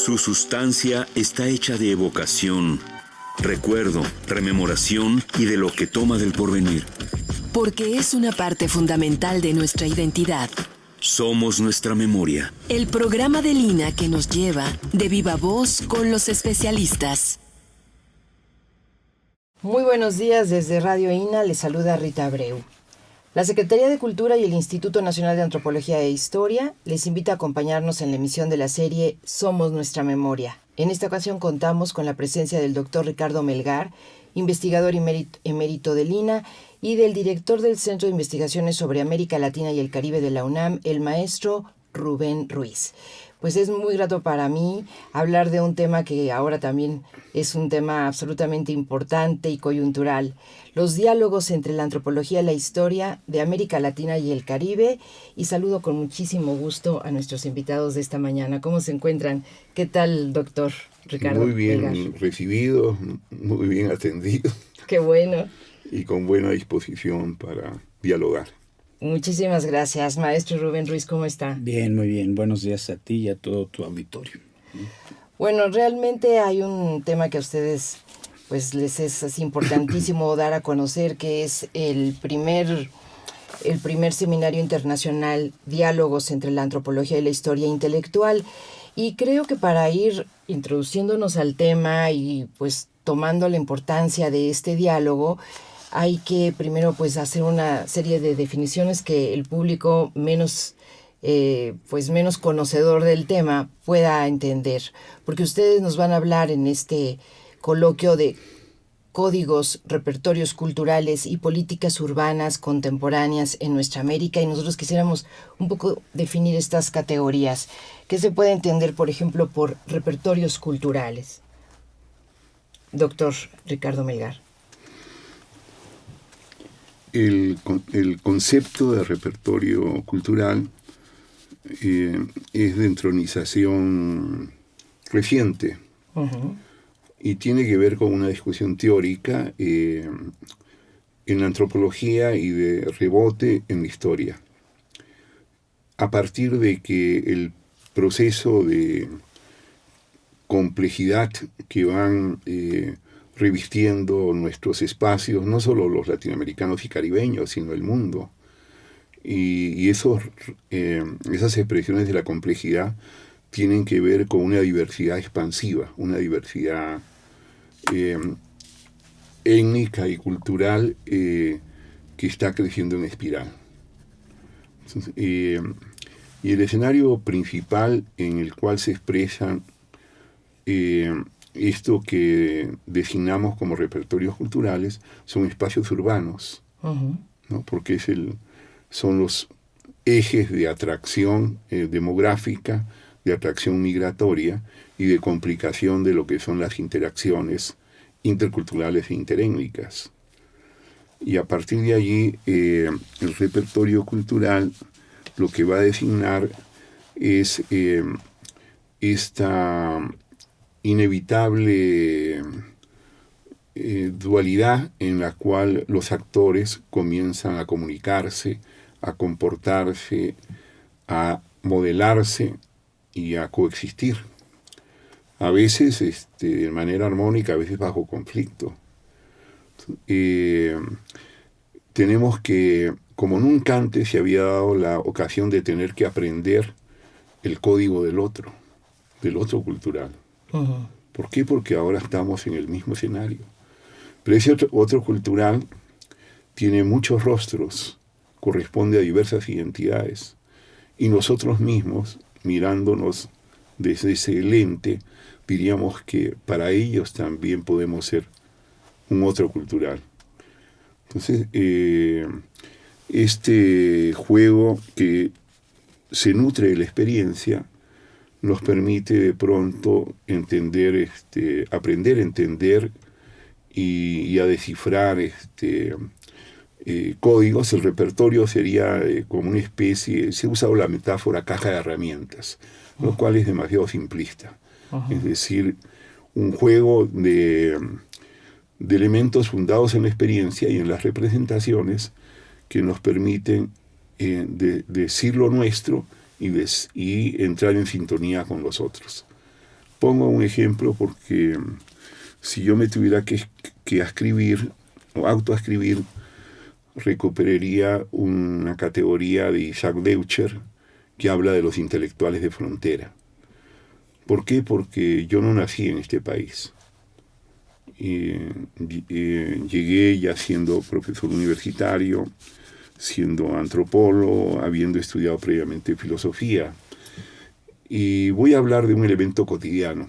Su sustancia está hecha de evocación, recuerdo, rememoración y de lo que toma del porvenir. Porque es una parte fundamental de nuestra identidad. Somos nuestra memoria. El programa de Lina que nos lleva de viva voz con los especialistas. Muy buenos días desde Radio INA, les saluda Rita Abreu. La Secretaría de Cultura y el Instituto Nacional de Antropología e Historia les invita a acompañarnos en la emisión de la serie Somos Nuestra Memoria. En esta ocasión contamos con la presencia del doctor Ricardo Melgar, investigador emérito del INA, y del director del Centro de Investigaciones sobre América Latina y el Caribe de la UNAM, el maestro Rubén Ruiz. Pues es muy grato para mí hablar de un tema que ahora también es un tema absolutamente importante y coyuntural: los diálogos entre la antropología y la historia de América Latina y el Caribe. Y saludo con muchísimo gusto a nuestros invitados de esta mañana. ¿Cómo se encuentran? ¿Qué tal, doctor Ricardo? Muy bien Melgar. recibido, muy bien atendido. Qué bueno. Y con buena disposición para dialogar. Muchísimas gracias. Maestro Rubén Ruiz, ¿cómo está? Bien, muy bien. Buenos días a ti y a todo tu auditorio. Bueno, realmente hay un tema que a ustedes pues les es importantísimo dar a conocer, que es el primer seminario internacional Diálogos entre la Antropología y la Historia Intelectual. Y creo que para ir introduciéndonos al tema y pues tomando la importancia de este diálogo, hay que primero pues hacer una serie de definiciones que el público menos conocedor del tema pueda entender, porque ustedes nos van a hablar en este coloquio de códigos, repertorios culturales y políticas urbanas contemporáneas en nuestra América, y nosotros quisiéramos un poco definir estas categorías. ¿Qué se puede entender, por ejemplo, por repertorios culturales? Doctor Ricardo Melgar. El concepto de repertorio cultural es de entronización reciente. Uh-huh. Y tiene que ver con una discusión teórica en la antropología y de rebote en la historia. A partir de que el proceso de complejidad que van revistiendo nuestros espacios, no solo los latinoamericanos y caribeños, sino el mundo. Y esas expresiones de la complejidad tienen que ver con una diversidad expansiva, una diversidad étnica y cultural que está creciendo en espiral. Entonces, y el escenario principal en el cual se expresan esto que designamos como repertorios culturales son espacios urbanos, Uh-huh. ¿no? Porque son los ejes de atracción demográfica, de atracción migratoria y de complicación de lo que son las interacciones interculturales e interétnicas. Y a partir de allí, el repertorio cultural lo que va a designar es esta inevitable dualidad en la cual los actores comienzan a comunicarse, a comportarse, a modelarse y a coexistir. A veces de manera armónica, a veces bajo conflicto. Tenemos que, como nunca antes se había dado la ocasión de tener que aprender el código del otro cultural. Uh-huh. ¿Por qué? Porque ahora estamos en el mismo escenario. Pero ese otro cultural tiene muchos rostros, corresponde a diversas identidades. Y nosotros mismos, mirándonos desde ese lente, diríamos que para ellos también podemos ser un otro cultural. Entonces, este juego que se nutre de la experiencia nos permite de pronto entender, aprender a entender y a descifrar códigos. El repertorio sería como una especie, se ha usado la metáfora caja de herramientas, lo cual es demasiado simplista. Uh-huh. Es decir, un juego de elementos fundados en la experiencia y en las representaciones que nos permiten decir lo nuestro y entrar en sintonía con los otros. Pongo un ejemplo porque si yo me tuviera que escribir o autoescribir, recuperaría una categoría de Isaac Deutscher que habla de los intelectuales de frontera. ¿Por qué? Porque yo no nací en este país. Llegué ya siendo profesor universitario, siendo antropólogo, habiendo estudiado previamente filosofía. Y voy a hablar de un elemento cotidiano.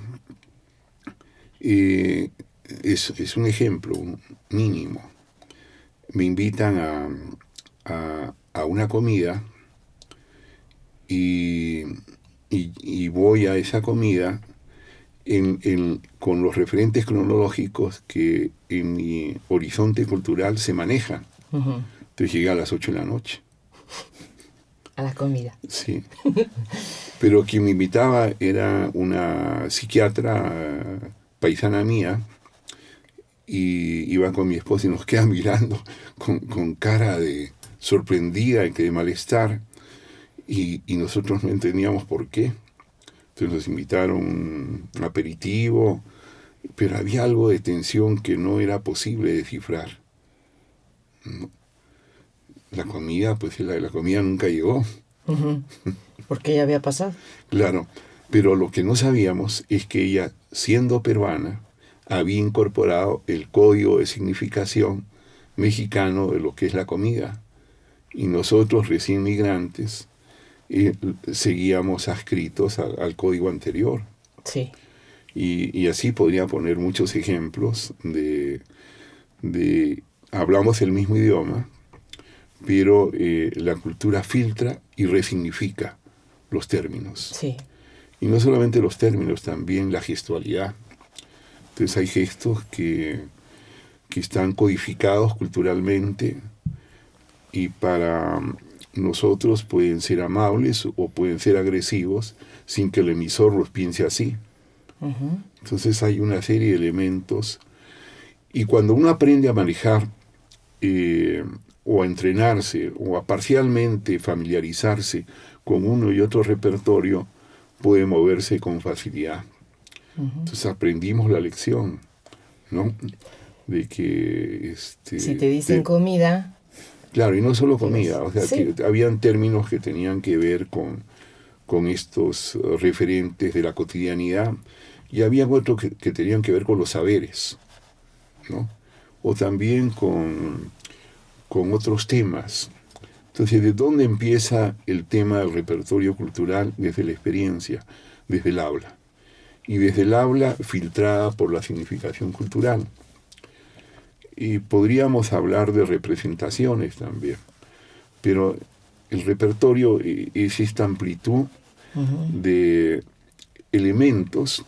Es un ejemplo mínimo. Me invitan a una comida y voy a esa comida con los referentes cronológicos que en mi horizonte cultural se manejan. Uh-huh. Entonces llegué a las 8 de la noche. A la comida. Sí. Pero quien me invitaba era una psiquiatra paisana mía, y iba con mi esposa y nos queda mirando con cara de sorprendida y de malestar, y nosotros no entendíamos por qué. Entonces nos invitaron un aperitivo, pero había algo de tensión que no era posible descifrar. La comida, pues la comida nunca llegó. Uh-huh. Porque ya había pasado. Claro, pero lo que no sabíamos es que ella, siendo peruana, había incorporado el código de significación mexicano de lo que es la comida. Y nosotros, recién migrantes, seguíamos adscritos al código anterior. Sí. Y así podría poner muchos ejemplos de hablamos el mismo idioma, pero la cultura filtra y resignifica los términos. Sí. Y no solamente los términos, también la gestualidad. Entonces hay gestos que están codificados culturalmente y para nosotros pueden ser amables o pueden ser agresivos sin que el emisor los piense así. Uh-huh. Entonces hay una serie de elementos, y cuando uno aprende a manejar o a entrenarse o a parcialmente familiarizarse con uno y otro repertorio, puede moverse con facilidad. Uh-huh. Entonces aprendimos la lección, ¿no? De que si te dicen comida. Claro, y no solo comida, o sea, sí, que habían términos que tenían que ver con estos referentes de la cotidianidad, y había otros que tenían que ver con los saberes, ¿no? O también con otros temas. Entonces, ¿de dónde empieza el tema del repertorio cultural? Desde la experiencia, desde el habla. Y desde el habla filtrada por la significación cultural. Y podríamos hablar de representaciones también. Pero el repertorio es esta amplitud uh-huh. de elementos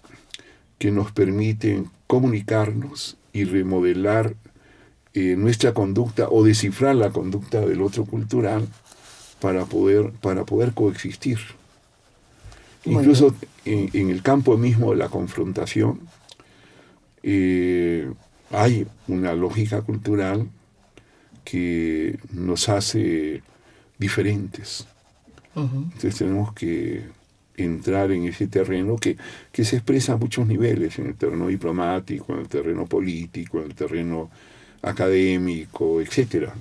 que nos permiten comunicarnos y remodelar nuestra conducta o descifrar la conducta del otro cultural para poder coexistir. Bueno. Incluso en el campo mismo de la confrontación hay una lógica cultural que nos hace diferentes. Uh-huh. Entonces tenemos que entrar en ese terreno que se expresa a muchos niveles, en el terreno diplomático, en el terreno político, en el terreno académico, etcétera.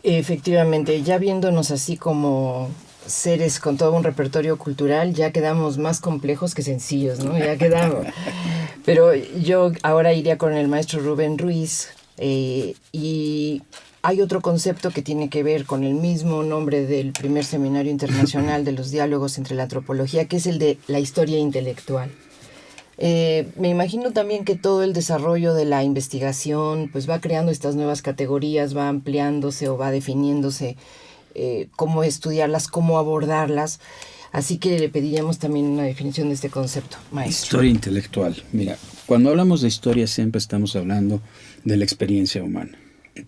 Efectivamente, ya viéndonos así como seres con todo un repertorio cultural, ya quedamos más complejos que sencillos, ¿no? Ya quedamos. Pero yo ahora iría con el maestro Rubén Ruiz, y hay otro concepto que tiene que ver con el mismo nombre del primer seminario internacional de los diálogos entre la antropología, que es el de la historia intelectual. Me imagino también que todo el desarrollo de la investigación pues va creando estas nuevas categorías, va ampliándose o va definiéndose cómo estudiarlas, cómo abordarlas. Así que le pediríamos también una definición de este concepto, maestro. Historia intelectual. Mira, cuando hablamos de historia siempre estamos hablando de la experiencia humana.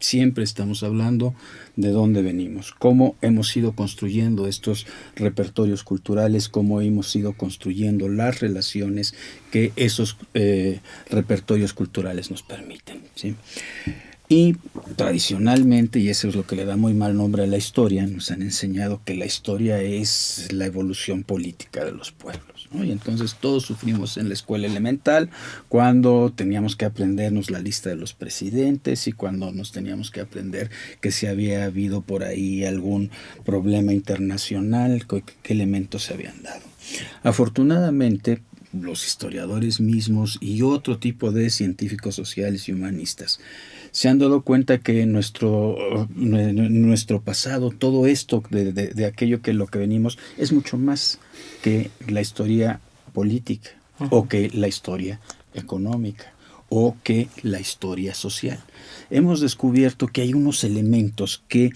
Siempre estamos hablando de dónde venimos, cómo hemos ido construyendo estos repertorios culturales, cómo hemos ido construyendo las relaciones que esos repertorios culturales nos permiten, ¿sí? Y tradicionalmente, y eso es lo que le da muy mal nombre a la historia, nos han enseñado que la historia es la evolución política de los pueblos, ¿no? Y entonces todos sufrimos en la escuela elemental cuando teníamos que aprendernos la lista de los presidentes y cuando nos teníamos que aprender que si había habido por ahí algún problema internacional, qué elementos se habían dado. Afortunadamente, los historiadores mismos y otro tipo de científicos sociales y humanistas se han dado cuenta que nuestro pasado, todo esto de aquello que lo que venimos, es mucho más que la historia política, o que la historia económica, o que la historia social. Hemos descubierto que hay unos elementos que,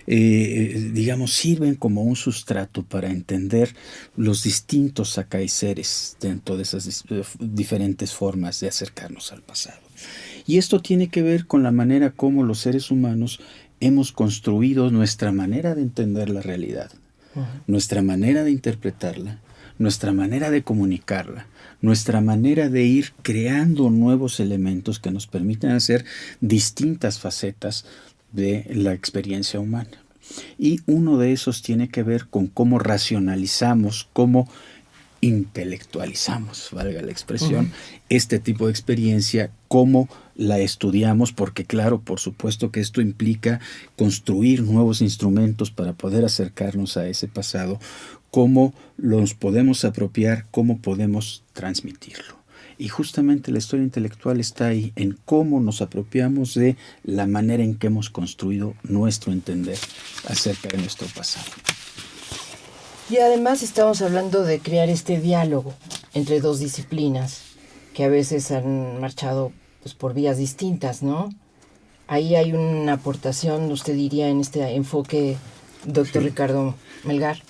digamos, sirven como un sustrato para entender los distintos acaeceres dentro de esas diferentes formas de acercarnos al pasado. Y esto tiene que ver con la manera como los seres humanos hemos construido nuestra manera de entender la realidad, nuestra manera de interpretarla, nuestra manera de comunicarla, nuestra manera de ir creando nuevos elementos que nos permitan hacer distintas facetas de la experiencia humana. Y uno de esos tiene que ver con cómo racionalizamos, cómo intelectualizamos, valga la expresión, este tipo de experiencia, cómo la estudiamos, porque claro, por supuesto que esto implica construir nuevos instrumentos para poder acercarnos a ese pasado, cómo los podemos apropiar, cómo podemos transmitirlo. Y justamente la historia intelectual está ahí, en cómo nos apropiamos de la manera en que hemos construido nuestro entender acerca de nuestro pasado. Y además estamos hablando de crear este diálogo entre dos disciplinas que a veces han marchado pues, por vías distintas, ¿no? Ahí hay una aportación, usted diría, en este enfoque, doctor Ricardo Melgar.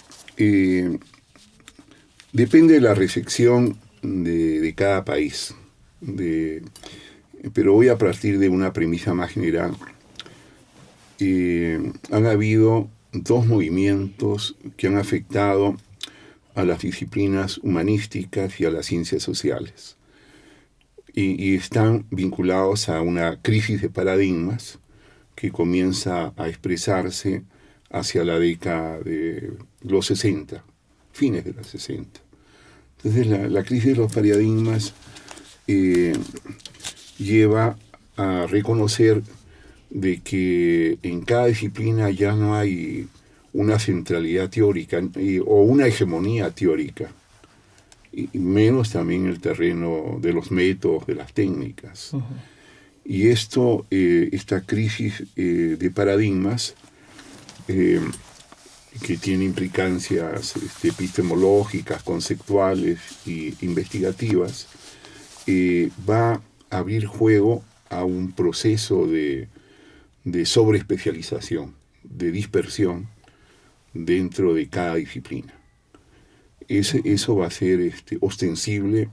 Depende de la recepción de cada país, pero voy a partir de una premisa más general. Han habido dos movimientos que han afectado a las disciplinas humanísticas y a las ciencias sociales. Y están vinculados a una crisis de paradigmas que comienza a expresarse hacia la década de los 60, fines de los 60. Entonces la crisis de los paradigmas lleva a reconocer de que en cada disciplina ya no hay una centralidad teórica o una hegemonía teórica, y menos también el terreno de los métodos, de las técnicas. Y esta crisis de paradigmas, que tiene implicancias epistemológicas, conceptuales e investigativas, va a abrir juego a un proceso de sobreespecialización, de dispersión dentro de cada disciplina. Eso va a ser ostensible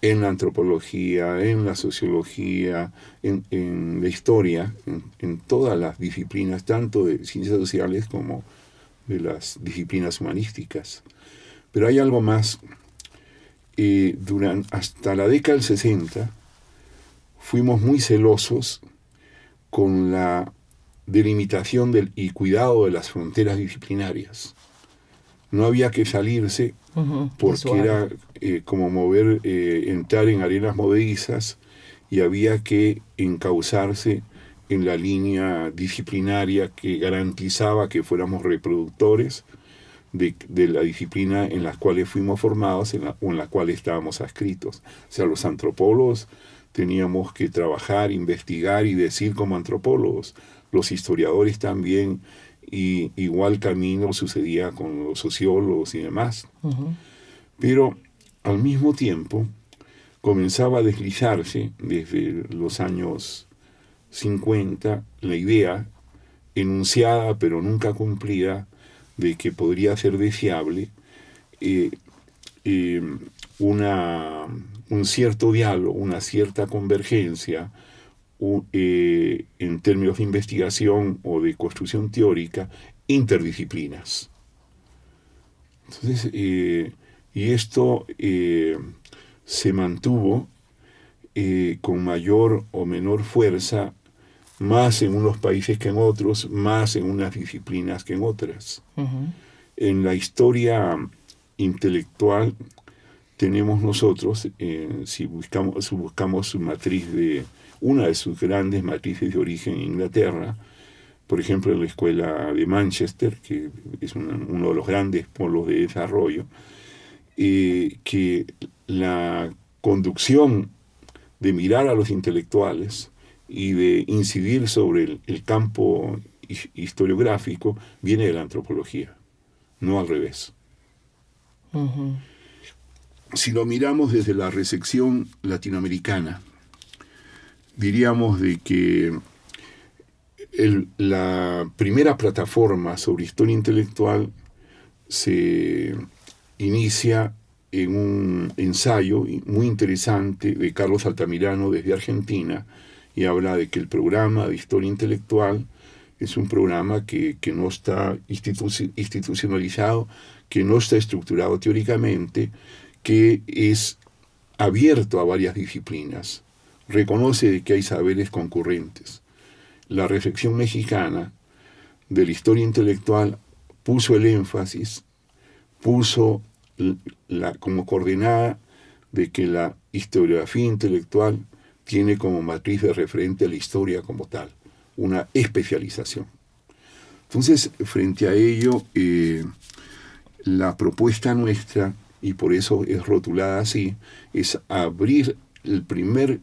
en la antropología, en la sociología, en la historia, en todas las disciplinas, tanto de ciencias sociales como de las disciplinas humanísticas. Pero hay algo más. Hasta la década del 60 fuimos muy celosos con la delimitación y cuidado de las fronteras disciplinarias. No había que salirse porque era como entrar en arenas movedizas, y había que encauzarse en la línea disciplinaria que garantizaba que fuéramos reproductores de la disciplina en las cuales fuimos formados o en la cual estábamos adscritos. O sea, los antropólogos teníamos que trabajar, investigar y decir como antropólogos. Los historiadores también, y igual camino sucedía con los sociólogos y demás. Pero al mismo tiempo comenzaba a deslizarse desde los años 50 la idea enunciada pero nunca cumplida de que podría ser deseable un cierto diálogo, una cierta convergencia en términos de investigación o de construcción teórica, interdisciplinas. Entonces, y esto se mantuvo con mayor o menor fuerza más en unos países que en otros, más en unas disciplinas que en otras. En la historia intelectual tenemos nosotros, si buscamos su matriz una de sus grandes matrices de origen en Inglaterra, por ejemplo en la escuela de Manchester, que es uno de los grandes polos de desarrollo, que la conducción de mirar a los intelectuales y de incidir sobre el campo historiográfico viene de la antropología, no al revés. Si lo miramos desde la recepción latinoamericana, diríamos de que la primera plataforma sobre historia intelectual se inicia en un ensayo muy interesante de Carlos Altamirano desde Argentina, y habla de que el programa de historia intelectual es un programa que no está institucionalizado, que no está estructurado teóricamente, que es abierto a varias disciplinas, reconoce que hay saberes concurrentes. La reflexión mexicana de la historia intelectual puso el énfasis, puso como coordenada de que la historiografía intelectual tiene como matriz de referente a la historia como tal, una especialización. Entonces, frente a ello, la propuesta nuestra, y por eso es rotulada así, es abrir el primer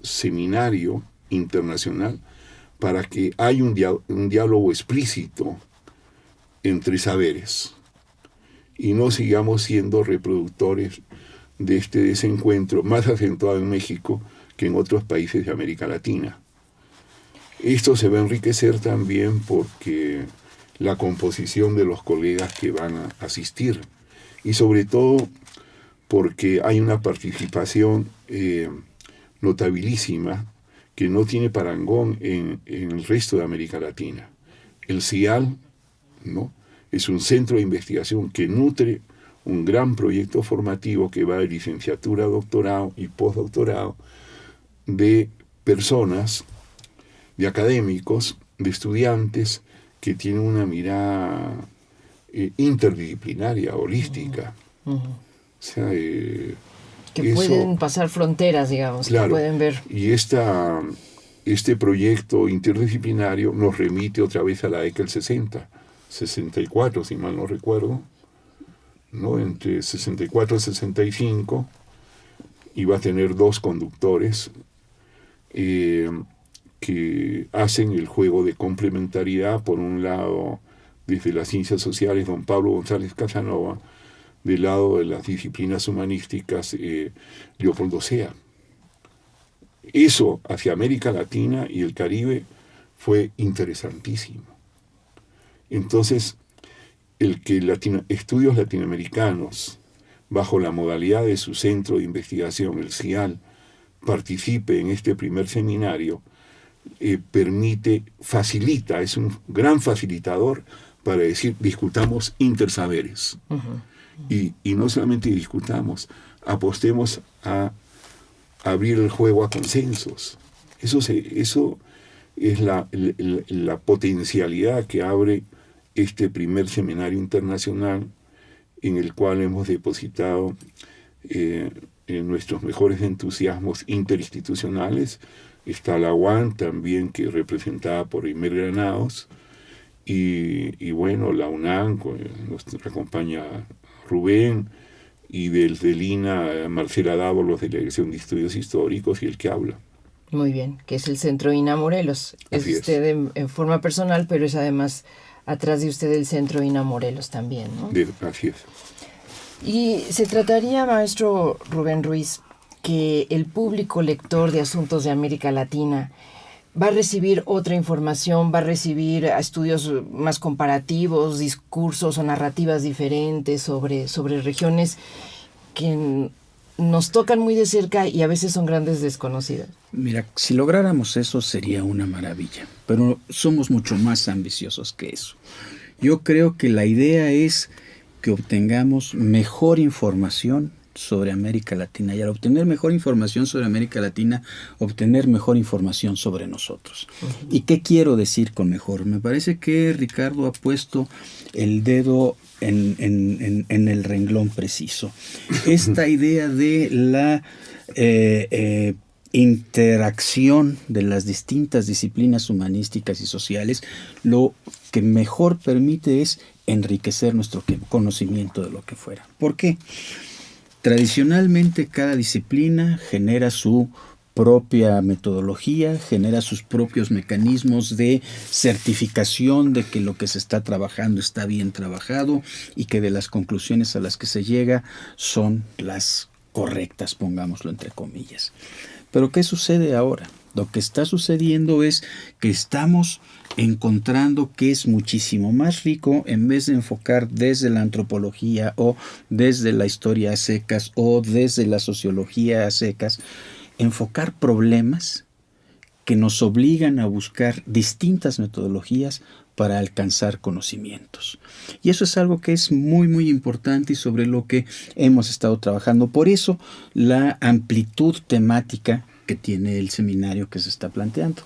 seminario internacional para que haya un diálogo explícito entre saberes y no sigamos siendo reproductores de este desencuentro más acentuado en México que en otros países de América Latina. Esto se va a enriquecer también porque la composición de los colegas que van a asistir, y sobre todo porque hay una participación notabilísima que no tiene parangón en el resto de América Latina. El CIAL, ¿no?, es un centro de investigación que nutre un gran proyecto formativo que va de licenciatura, doctorado y postdoctorado, de personas, de académicos, de estudiantes que tienen una mirada interdisciplinaria, holística. O sea, que eso, pueden pasar fronteras, digamos, claro, que pueden ver. Y este proyecto interdisciplinario nos remite otra vez a la década del 64, si mal no recuerdo, ¿no? Entre 64 y 65, y va a tener dos conductores que hacen el juego de complementariedad. Por un lado, desde las ciencias sociales, don Pablo González Casanova; del lado de las disciplinas humanísticas, Leopoldo Sea. Eso hacia América Latina y el Caribe fue interesantísimo. Entonces, el que estudios latinoamericanos, bajo la modalidad de su centro de investigación, el CIAL, participe en este primer seminario, facilita, es un gran facilitador para decir, discutamos intersaberes. Y no solamente discutamos, apostemos a abrir el juego a consensos. Eso es la potencialidad que abre este primer seminario internacional, en el cual hemos depositado nuestros mejores entusiasmos interinstitucionales. Está la UAN también, que es representada por Imer Granados, y bueno, la UNAM, nos acompaña Rubén, y del INA, Marcela Dávalos, de la Dirección de Estudios Históricos, y el que habla. Muy bien, que es el Centro INA Morelos. Es usted en forma personal, pero es además atrás de usted el Centro INA Morelos también, ¿no? Así es. Y se trataría, maestro Rubén Ruiz, que el público lector de asuntos de América Latina va a recibir otra información, va a recibir estudios más comparativos, discursos o narrativas diferentes sobre regiones que nos tocan muy de cerca y a veces son grandes desconocidas. Mira, si lográramos eso sería una maravilla, pero somos mucho más ambiciosos que eso. Yo creo que la idea es que obtengamos mejor información sobre América Latina, y al obtener mejor información sobre América Latina, obtener mejor información sobre nosotros. ¿Y qué quiero decir con mejor? Me parece que Ricardo ha puesto el dedo en el renglón preciso. Esta idea de la interacción de las distintas disciplinas humanísticas y sociales, lo que mejor permite es enriquecer nuestro conocimiento de lo que fuera. ¿Por qué? Tradicionalmente cada disciplina genera su propia metodología, genera sus propios mecanismos de certificación de que lo que se está trabajando está bien trabajado y que de las conclusiones a las que se llega son las correctas, pongámoslo entre comillas. Pero ¿qué sucede ahora? Lo que está sucediendo es que estamos encontrando que es muchísimo más rico, en vez de enfocar desde la antropología o desde la historia a secas o desde la sociología a secas, enfocar problemas que nos obligan a buscar distintas metodologías para alcanzar conocimientos. Y eso es algo que es muy, muy importante y sobre lo que hemos estado trabajando. Por eso la amplitud temática que tiene el seminario que se está planteando.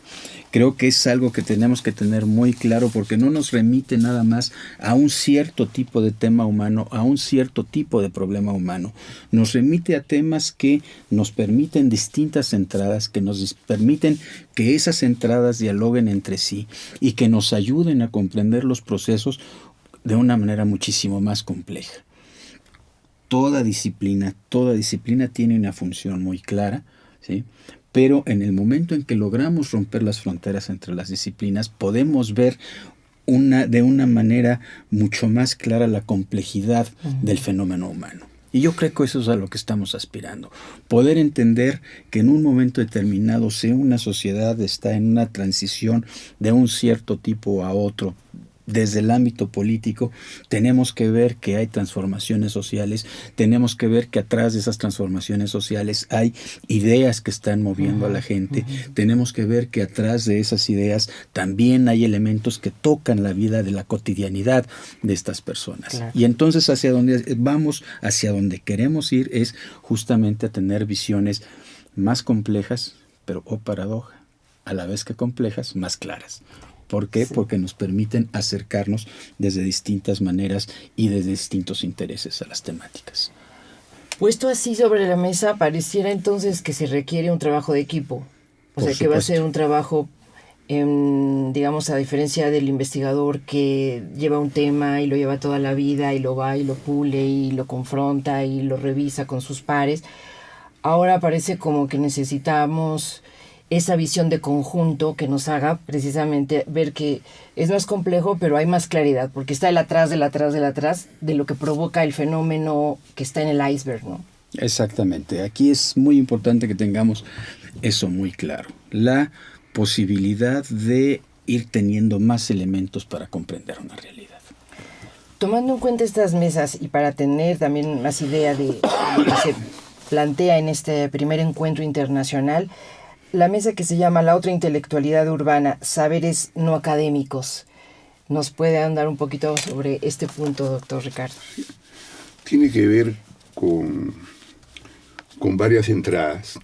Creo que es algo que tenemos que tener muy claro, porque no nos remite nada más a un cierto tipo de tema humano, a un cierto tipo de problema humano. Nos remite a temas que nos permiten distintas entradas, que nos permiten que esas entradas dialoguen entre sí y que nos ayuden a comprender los procesos de una manera muchísimo más compleja. Toda disciplina tiene una función muy clara, ¿sí? Pero en el momento en que logramos romper las fronteras entre las disciplinas, podemos ver de una manera mucho más clara la complejidad del fenómeno humano. Y yo creo que eso es a lo que estamos aspirando. Poder entender que en un momento determinado, si una sociedad está en una transición de un cierto tipo a otro, desde el ámbito político, tenemos que ver que hay transformaciones sociales, tenemos que ver que atrás de esas transformaciones sociales hay ideas que están moviendo a la gente, tenemos que ver que atrás de esas ideas también hay elementos que tocan la vida de la cotidianidad de estas personas. Claro. Y entonces hacia donde queremos ir es justamente a tener visiones más complejas, pero, oh paradoja, a la vez que complejas, más claras. ¿Por qué? Sí. Porque nos permiten acercarnos desde distintas maneras y desde distintos intereses a las temáticas. Puesto así sobre la mesa, pareciera entonces que se requiere un trabajo de equipo. O sea, que va a ser un trabajo, digamos, a diferencia del investigador que lleva un tema y lo lleva toda la vida y lo va y lo pule y lo confronta y lo revisa con sus pares. Ahora parece como que necesitamos esa visión de conjunto que nos haga precisamente ver que es más complejo, pero hay más claridad, porque está el atrás de lo que provoca el fenómeno que está en el iceberg, ¿no? Exactamente. Aquí es muy importante que tengamos eso muy claro. La posibilidad de ir teniendo más elementos para comprender una realidad. Tomando en cuenta estas mesas y para tener también más idea de lo que se plantea en este primer encuentro internacional, la mesa que se llama La otra intelectualidad urbana, saberes no académicos. ¿Nos puede andar un poquito sobre este punto, doctor Ricardo? Tiene que ver con varias entradas.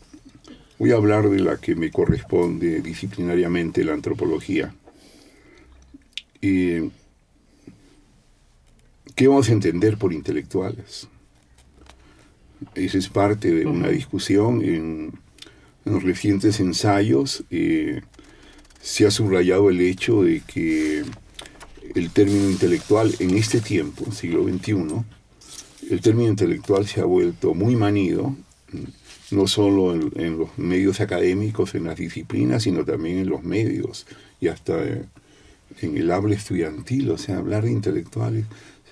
Voy a hablar de la que me corresponde disciplinariamente, la antropología. ¿Qué vamos a entender por intelectuales? Esa es parte de una discusión. En los recientes ensayos se ha subrayado el hecho de que el término intelectual en este tiempo, siglo XXI, el término intelectual se ha vuelto muy manido, no solo en los medios académicos, en las disciplinas, sino también en los medios y hasta en el habla estudiantil. O sea, hablar de intelectuales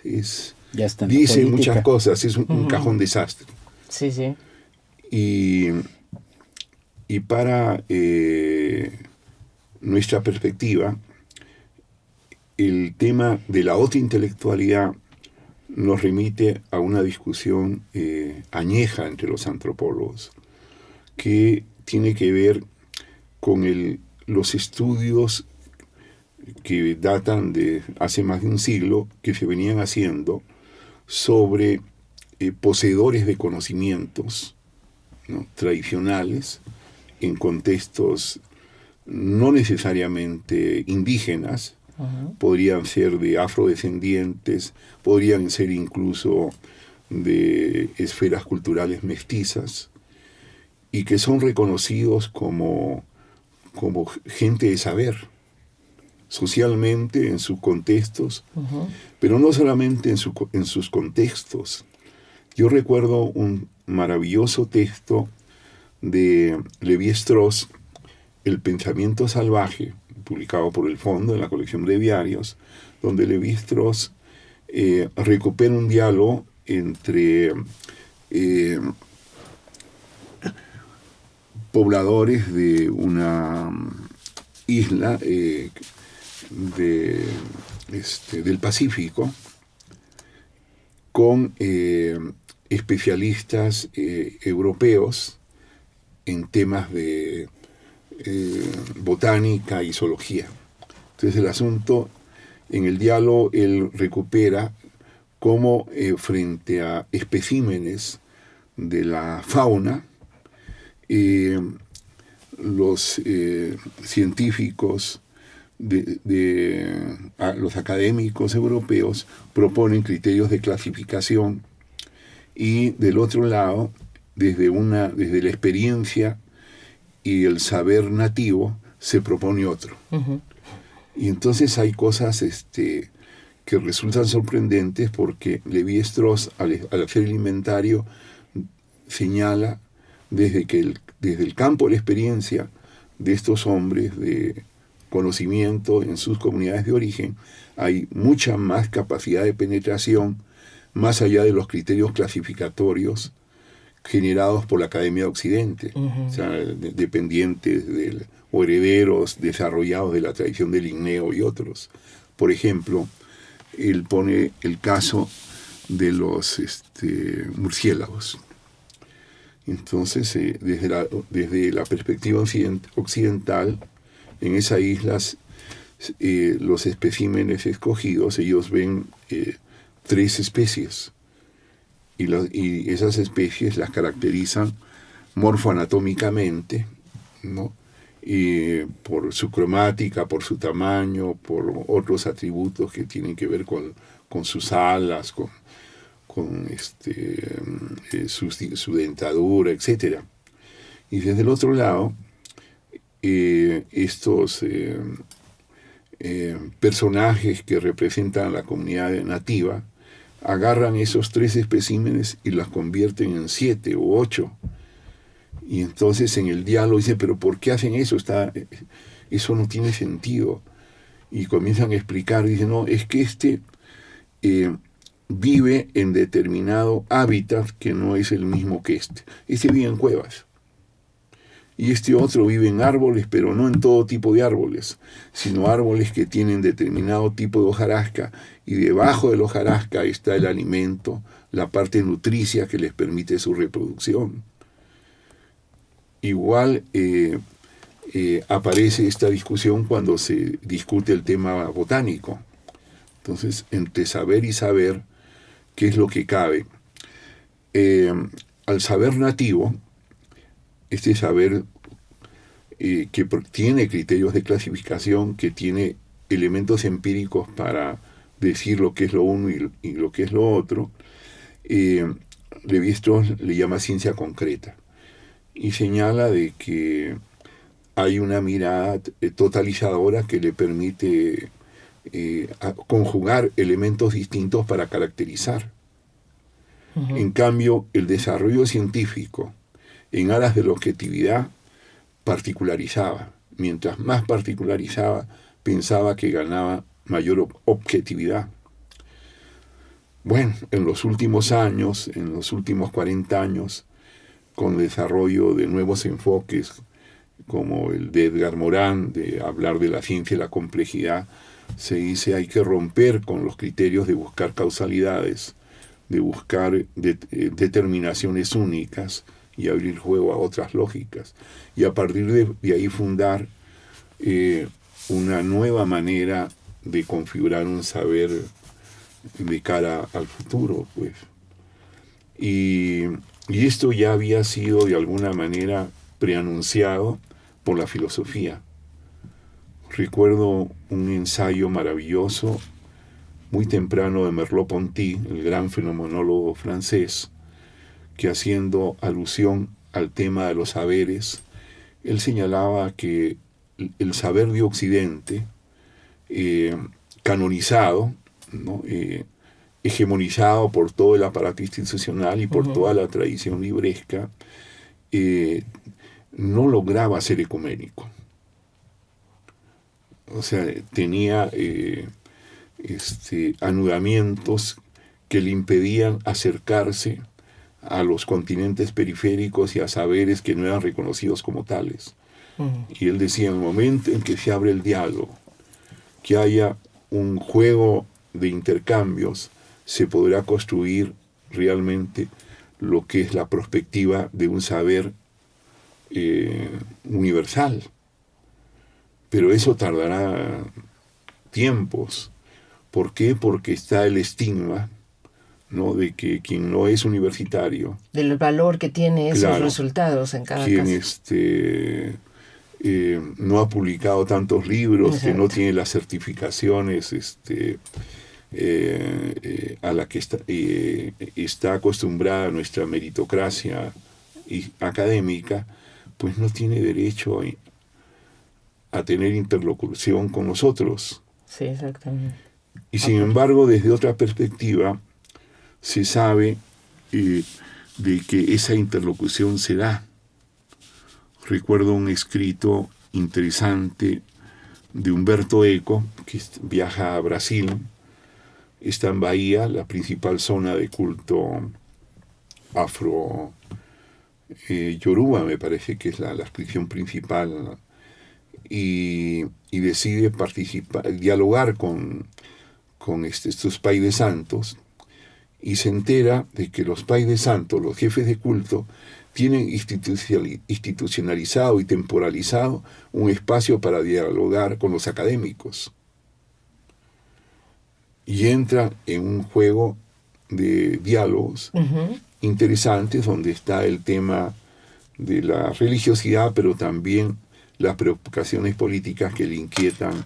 dice muchas cosas, es un cajón desastre. Sí, sí. Y para nuestra perspectiva, el tema de la otra intelectualidad nos remite a una discusión añeja entre los antropólogos, que tiene que ver con los estudios que datan de hace más de un siglo, que se venían haciendo sobre poseedores de conocimientos, ¿no?, tradicionales, en contextos no necesariamente indígenas, podrían ser de afrodescendientes, podrían ser incluso de esferas culturales mestizas, y que son reconocidos como gente de saber, socialmente en sus contextos, pero no solamente en sus contextos. Yo recuerdo un maravilloso texto de Lévi-Strauss, El pensamiento salvaje, publicado por el Fondo en la colección Breviarios, donde Lévi-Strauss recupera un diálogo entre pobladores de una isla del Pacífico con especialistas europeos en temas de botánica y zoología. Entonces el asunto, en el diálogo, él recupera cómo frente a especímenes de la fauna, los científicos, los académicos europeos proponen criterios de clasificación, y del otro lado, desde la experiencia y el saber nativo, se propone otro. Y entonces hay cosas que resultan sorprendentes, porque Lévi-Strauss, al hacer el inventario, señala desde el campo de la experiencia de estos hombres de conocimiento en sus comunidades de origen, hay mucha más capacidad de penetración más allá de los criterios clasificatorios generados por la Academia de Occidente, o sea, dependientes o herederos desarrollados de la tradición del Linneo y otros. Por ejemplo, él pone el caso de los murciélagos. Entonces, desde la perspectiva occidental, en esas islas, los especímenes escogidos, ellos ven 3 especies, y esas especies las caracterizan morfoanatómicamente, ¿no?, por su cromática, por su tamaño, por otros atributos que tienen que ver con sus alas, con su dentadura, etc. Y desde el otro lado, estos personajes que representan a la comunidad nativa agarran esos 3 especímenes y las convierten en 7 u 8. Y entonces en el diálogo dice, pero ¿por qué hacen eso? Eso no tiene sentido. Y comienzan a explicar, dicen, no, es que vive en determinado hábitat que no es el mismo que este. Este vive en cuevas. Y este otro vive en árboles, pero no en todo tipo de árboles, sino árboles que tienen determinado tipo de hojarasca, y debajo de la hojarasca está el alimento, la parte nutricia que les permite su reproducción. Igual aparece esta discusión cuando se discute el tema botánico. Entonces, entre saber y saber, ¿qué es lo que cabe? Al saber nativo, este saber que tiene criterios de clasificación, que tiene elementos empíricos para decir lo que es lo uno y lo que es lo otro, Lévi-Strauss le llama ciencia concreta, y señala de que hay una mirada totalizadora que le permite conjugar elementos distintos para caracterizar. En cambio, el desarrollo científico, en aras de la objetividad, particularizaba. Mientras más particularizaba, pensaba que ganaba mayor objetividad. Bueno, en los últimos años, en los últimos 40 años, con el desarrollo de nuevos enfoques, como el de Edgar Morin, de hablar de la ciencia y la complejidad, se dice hay que romper con los criterios de buscar causalidades, de buscar determinaciones únicas, y abrir juego a otras lógicas, y a partir de ahí fundar una nueva manera de configurar un saber de cara al futuro, pues. Y esto ya había sido de alguna manera preanunciado por la filosofía. Recuerdo un ensayo maravilloso, muy temprano, de Merleau-Ponty, el gran fenomenólogo francés, que, haciendo alusión al tema de los saberes, él señalaba que el saber de Occidente, canonizado, ¿no? Hegemonizado por todo el aparato institucional y por toda la tradición libresca, no lograba ser ecuménico. O sea, tenía anudamientos que le impedían acercarse a los continentes periféricos y a saberes que no eran reconocidos como tales. Y él decía, en el momento en que se abre el diálogo, que haya un juego de intercambios, se podrá construir realmente lo que es la perspectiva de un saber universal. Pero eso tardará tiempos. ¿Por qué? Porque está el estigma, ¿no?, de que quien no es universitario, del valor que tiene esos claro, resultados en cada quien caso. No ha publicado tantos libros, Exacto, que no tiene las certificaciones a la que está acostumbrada nuestra meritocracia académica, pues no tiene derecho a tener interlocución con nosotros. Sí, exactamente. Y sin embargo, desde otra perspectiva, se sabe de que esa interlocución se da. Recuerdo un escrito interesante de Humberto Eco, que viaja a Brasil, está en Bahía, la principal zona de culto afro yoruba, me parece que es la expresión principal, ¿no? Y decide participar, dialogar con estos pais de santos, y se entera de que los pais de santos, los jefes de culto, tienen institucionalizado y temporalizado un espacio para dialogar con los académicos. Y entra en un juego de diálogos interesantes, donde está el tema de la religiosidad, pero también las preocupaciones políticas que le inquietan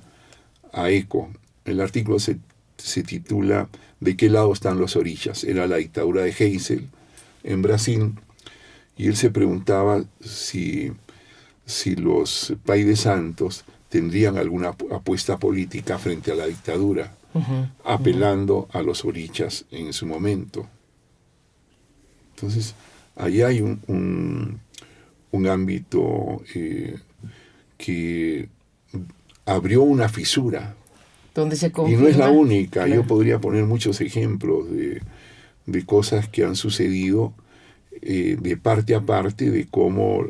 a Eco. El artículo se titula ¿De qué lado están los orillas? Era la dictadura de Geisel en Brasil, y él se preguntaba si los pais de santos tendrían alguna apuesta política frente a la dictadura, apelando a los orillas en su momento. Entonces, allí hay un ámbito que abrió una fisura. Donde se Y confirma, no es la única. claro. Yo podría poner muchos ejemplos de cosas que han sucedido de parte a parte, de cómo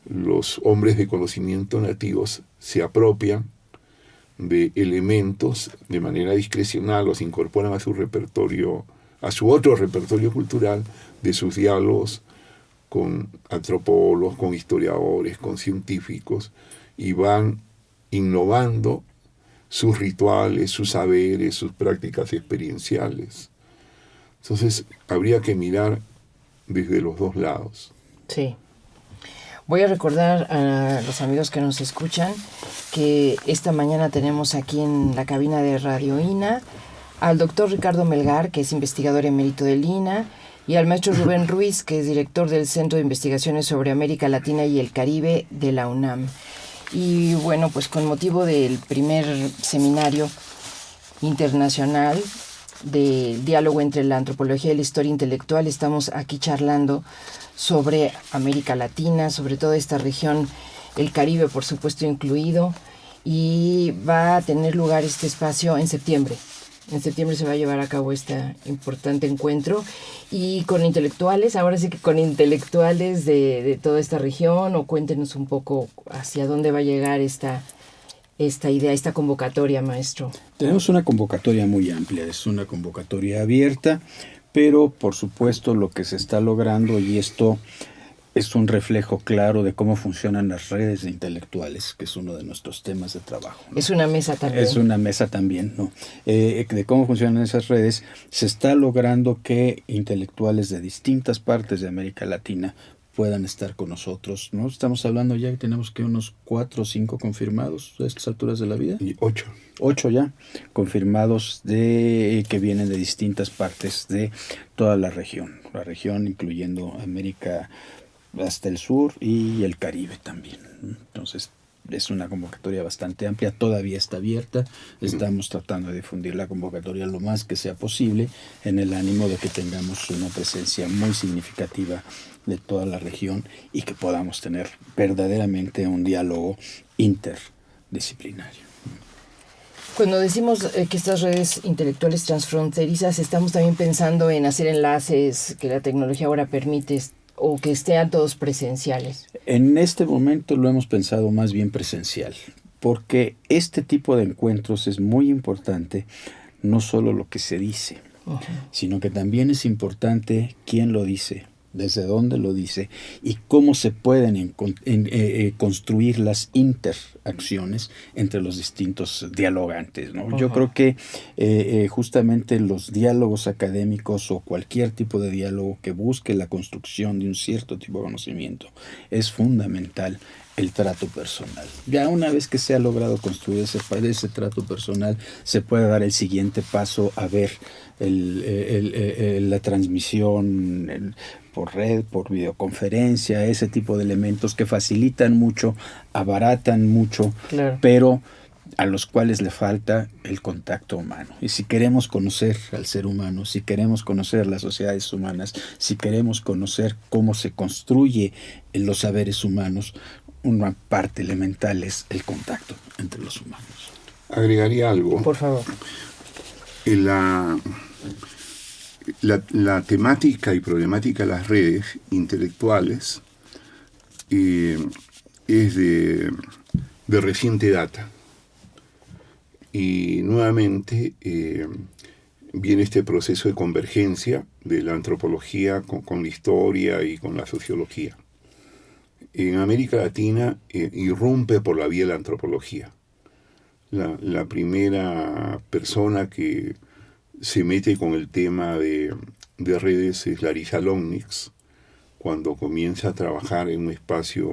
los hombres de conocimiento nativos se apropian de elementos de manera discrecional, los incorporan a su repertorio, a su otro repertorio cultural, de sus diálogos con antropólogos, con historiadores, con científicos, y van innovando sus rituales, sus saberes, sus prácticas experienciales. Entonces, habría que mirar desde los dos lados. Sí. Voy a recordar a los amigos que nos escuchan que esta mañana tenemos aquí en la cabina de Radio INA al doctor Ricardo Melgar, que es investigador emérito del INA, y al maestro Rubén Ruiz, que es director del Centro de Investigaciones sobre América Latina y el Caribe de la UNAM. Y bueno, pues con motivo del primer seminario internacional del diálogo entre la antropología y la historia intelectual, estamos aquí charlando sobre América Latina, sobre toda esta región, el Caribe por supuesto incluido, y va a tener lugar este espacio en septiembre. En septiembre se va a llevar a cabo este importante encuentro, y con intelectuales, ahora sí que con intelectuales de toda esta región, o cuéntenos un poco hacia dónde va a llegar esta idea, esta convocatoria, maestro. Tenemos una convocatoria muy amplia, es una convocatoria abierta, pero por supuesto lo que se está logrando, y esto es un reflejo claro de cómo funcionan las redes de intelectuales, que es uno de nuestros temas de trabajo, ¿no? Es una mesa también. Es una mesa también, ¿no? De cómo funcionan esas redes. Se está logrando que intelectuales de distintas partes de América Latina puedan estar con nosotros, ¿no? Estamos hablando ya que tenemos que unos 4 o 5 confirmados a estas alturas de la vida. Y 8. 8 ya confirmados que vienen de distintas partes de toda la región incluyendo América hasta el sur y el Caribe también, ¿no? Entonces es una convocatoria bastante amplia, todavía está abierta, estamos tratando de difundir la convocatoria lo más que sea posible en el ánimo de que tengamos una presencia muy significativa de toda la región y que podamos tener verdaderamente un diálogo interdisciplinario. Cuando decimos que estas redes intelectuales transfronterizas, estamos también pensando en hacer enlaces que la tecnología ahora permite o que estén todos presenciales. En este momento lo hemos pensado más bien presencial, porque este tipo de encuentros es muy importante, no solo lo que se dice, sino que también es importante quién lo dice, desde dónde lo dice y cómo se pueden construir las interacciones entre los distintos dialogantes, ¿no? Yo creo que justamente los diálogos académicos o cualquier tipo de diálogo que busque la construcción de un cierto tipo de conocimiento es fundamental el trato personal. Ya una vez que se ha logrado construir ese trato personal, se puede dar el siguiente paso a ver la transmisión por red, por videoconferencia, ese tipo de elementos que facilitan mucho, abaratan mucho, claro, pero a los cuales le falta el contacto humano. Y si queremos conocer al ser humano, si queremos conocer las sociedades humanas, si queremos conocer cómo se construye los saberes humanos, una parte elemental es el contacto entre los humanos. Agregaría algo. Por favor. La temática y problemática de las redes intelectuales es de reciente data. Y nuevamente viene este proceso de convergencia de la antropología con la historia y con la sociología. En América Latina irrumpe por la vía de la antropología. La primera persona que se mete con el tema de redes es Larissa Longnitz, cuando comienza a trabajar en un espacio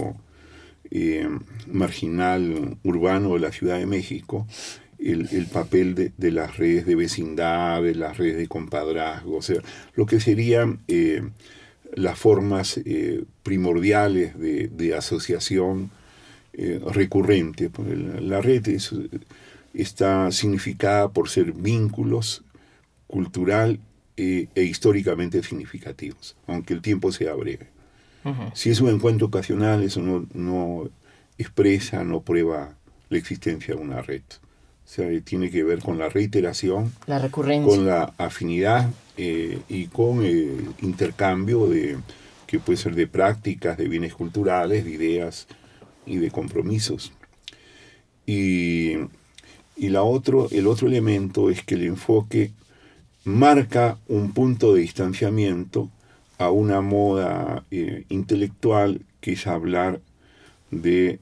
marginal urbano de la Ciudad de México, el papel de las redes de vecindad, de las redes de compadrazgo, o sea, lo que serían las formas primordiales de asociación recurrente. La red está significada por ser vínculos cultural e históricamente significativos, aunque el tiempo sea breve. Uh-huh. Si es un encuentro ocasional, eso no expresa, no prueba la existencia de una red. O sea, tiene que ver con la reiteración, la recurrencia, con la afinidad y con el intercambio que puede ser de prácticas, de bienes culturales, de ideas y de compromisos. Y el otro elemento es que el enfoque marca un punto de distanciamiento a una moda intelectual que es hablar desde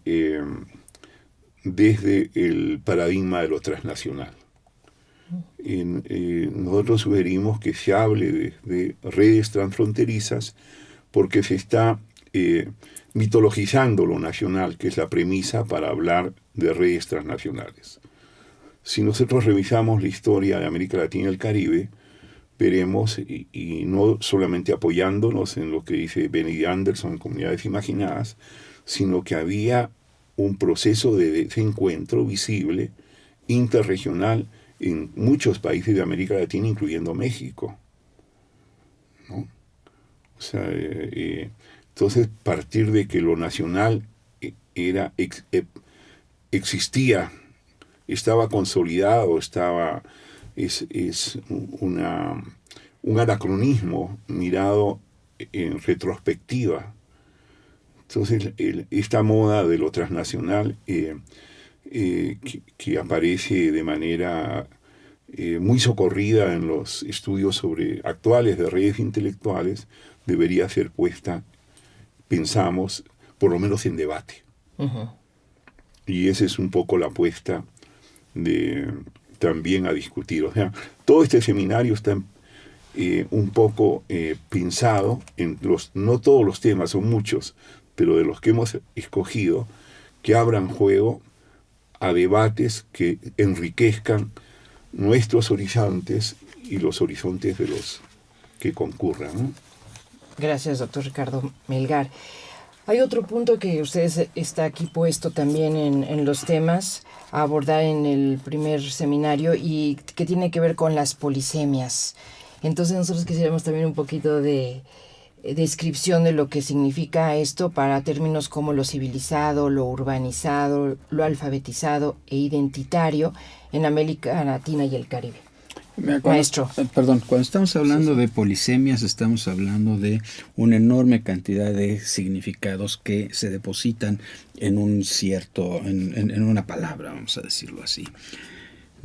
el paradigma de lo transnacional. Nosotros sugerimos que se hable de redes transfronterizas porque se está mitologizando lo nacional, que es la premisa para hablar de redes transnacionales. Si nosotros revisamos la historia de América Latina y el Caribe, veremos, y no solamente apoyándonos en lo que dice Benny Anderson en Comunidades Imaginadas, sino que había un proceso de desencuentro visible, interregional, en muchos países de América Latina, incluyendo México, ¿no? O sea, entonces, partir de que lo nacional existía, estaba consolidado, es un anacronismo mirado en retrospectiva. Entonces, esta moda de lo transnacional que aparece de manera muy socorrida en los estudios actuales de redes intelectuales debería ser puesta pensamos, por lo menos en debate. Ujú. Y esa es un poco la apuesta también a discutir. O sea, todo este seminario está un poco pensado en no todos los temas, son muchos, pero de los que hemos escogido, que abran juego a debates que enriquezcan nuestros horizontes y los horizontes de los que concurran, ¿no? Gracias, doctor Ricardo Melgar. Hay otro punto que usted está aquí puesto también en los temas a abordar en el primer seminario y que tiene que ver con las polisemias. Entonces nosotros quisiéramos también un poquito de descripción de lo que significa esto para términos como lo civilizado, lo urbanizado, lo alfabetizado e identitario en América Latina y el Caribe. Maestro. Cuando estamos hablando de polisemias, estamos hablando de una enorme cantidad de significados que se depositan en un cierto, en una palabra, vamos a decirlo así.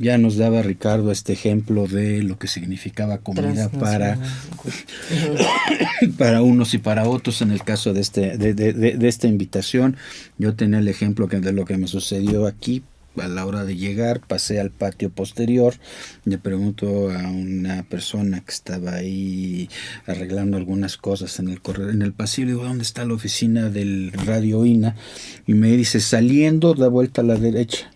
Ya nos daba Ricardo este ejemplo de lo que significaba comida para unos y para otros. En el caso de esta invitación, yo tenía el ejemplo de lo que me sucedió aquí. A la hora de llegar, pasé al patio posterior, le pregunto a una persona que estaba ahí arreglando algunas cosas en el pasillo, digo, ¿dónde está la oficina del Radio INA? Y me dice, saliendo, da vuelta a la derecha.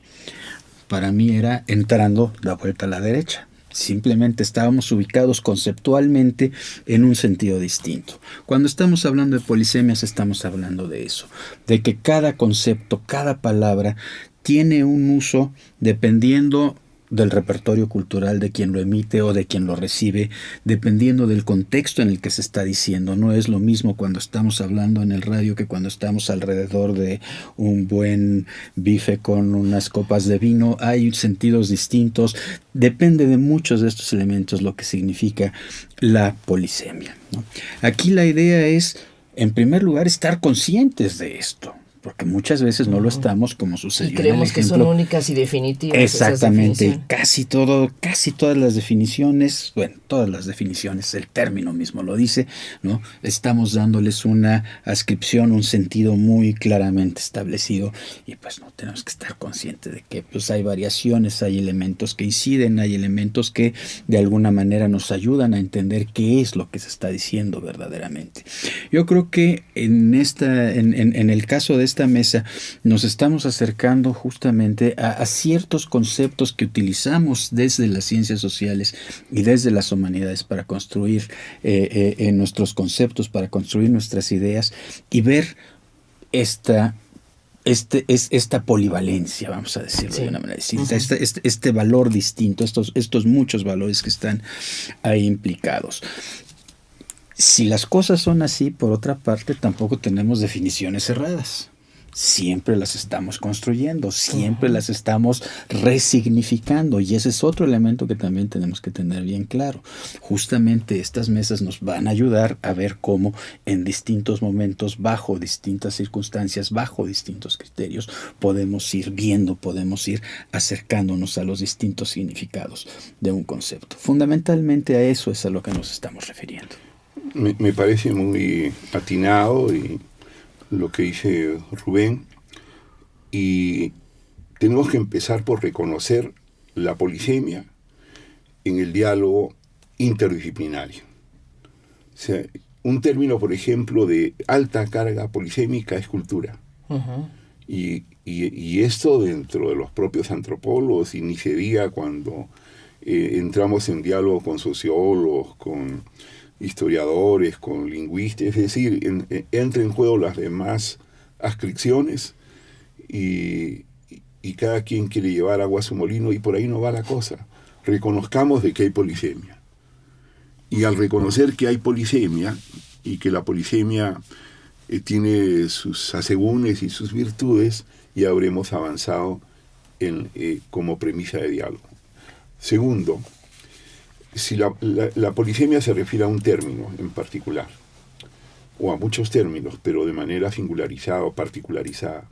Para mí era entrando, da vuelta a la derecha. Simplemente estábamos ubicados conceptualmente en un sentido distinto. Cuando estamos hablando de polisemias, estamos hablando de eso, de que cada concepto, cada palabra tiene un uso dependiendo del repertorio cultural de quien lo emite o de quien lo recibe, dependiendo del contexto en el que se está diciendo. No es lo mismo cuando estamos hablando en el radio que cuando estamos alrededor de un buen bife con unas copas de vino. Hay sentidos distintos. Depende de muchos de estos elementos lo que significa la polisemia, ¿no? Aquí la idea es, en primer lugar, estar conscientes de esto, porque muchas veces no lo estamos, como sucedió y creemos que son únicas y definitivas. Exactamente, casi todas las definiciones, el término mismo lo dice, ¿no? Estamos dándoles una ascripción, un sentido muy claramente establecido, y pues no tenemos que estar conscientes de que pues hay variaciones, hay elementos que inciden, hay elementos que de alguna manera nos ayudan a entender qué es lo que se está diciendo verdaderamente. Yo creo que en el caso de esta mesa nos estamos acercando justamente a ciertos conceptos que utilizamos desde las ciencias sociales y desde las humanidades para construir nuestros conceptos, para construir nuestras ideas y ver esta polivalencia, vamos a decirlo de una manera distinta, este valor distinto, estos muchos valores que están ahí implicados. Si las cosas son así, por otra parte, tampoco tenemos definiciones cerradas. Siempre las estamos construyendo, siempre las estamos resignificando, y ese es otro elemento que también tenemos que tener bien claro. Justamente estas mesas nos van a ayudar a ver cómo en distintos momentos, bajo distintas circunstancias, bajo distintos criterios, podemos ir viendo, podemos ir acercándonos a los distintos significados de un concepto. Fundamentalmente a eso es a lo que nos estamos refiriendo. Me parece muy atinado y lo que dice Rubén, y tenemos que empezar por reconocer la polisemia en el diálogo interdisciplinario. O sea, un término, por ejemplo, de alta carga polisémica es cultura. Uh-huh. Y esto dentro de los propios antropólogos, y ni se diga cuando entramos en diálogo con sociólogos, con historiadores, con lingüistas, es decir, entra en juego las demás adscripciones y cada quien quiere llevar agua a su molino, y por ahí no va la cosa. Reconozcamos de que hay polisemia. Y al reconocer que hay polisemia, y que la polisemia tiene sus asegúnes y sus virtudes, ya habremos avanzado como premisa de diálogo. Segundo, si la polisemia se refiere a un término en particular, o a muchos términos, pero de manera singularizada o particularizada,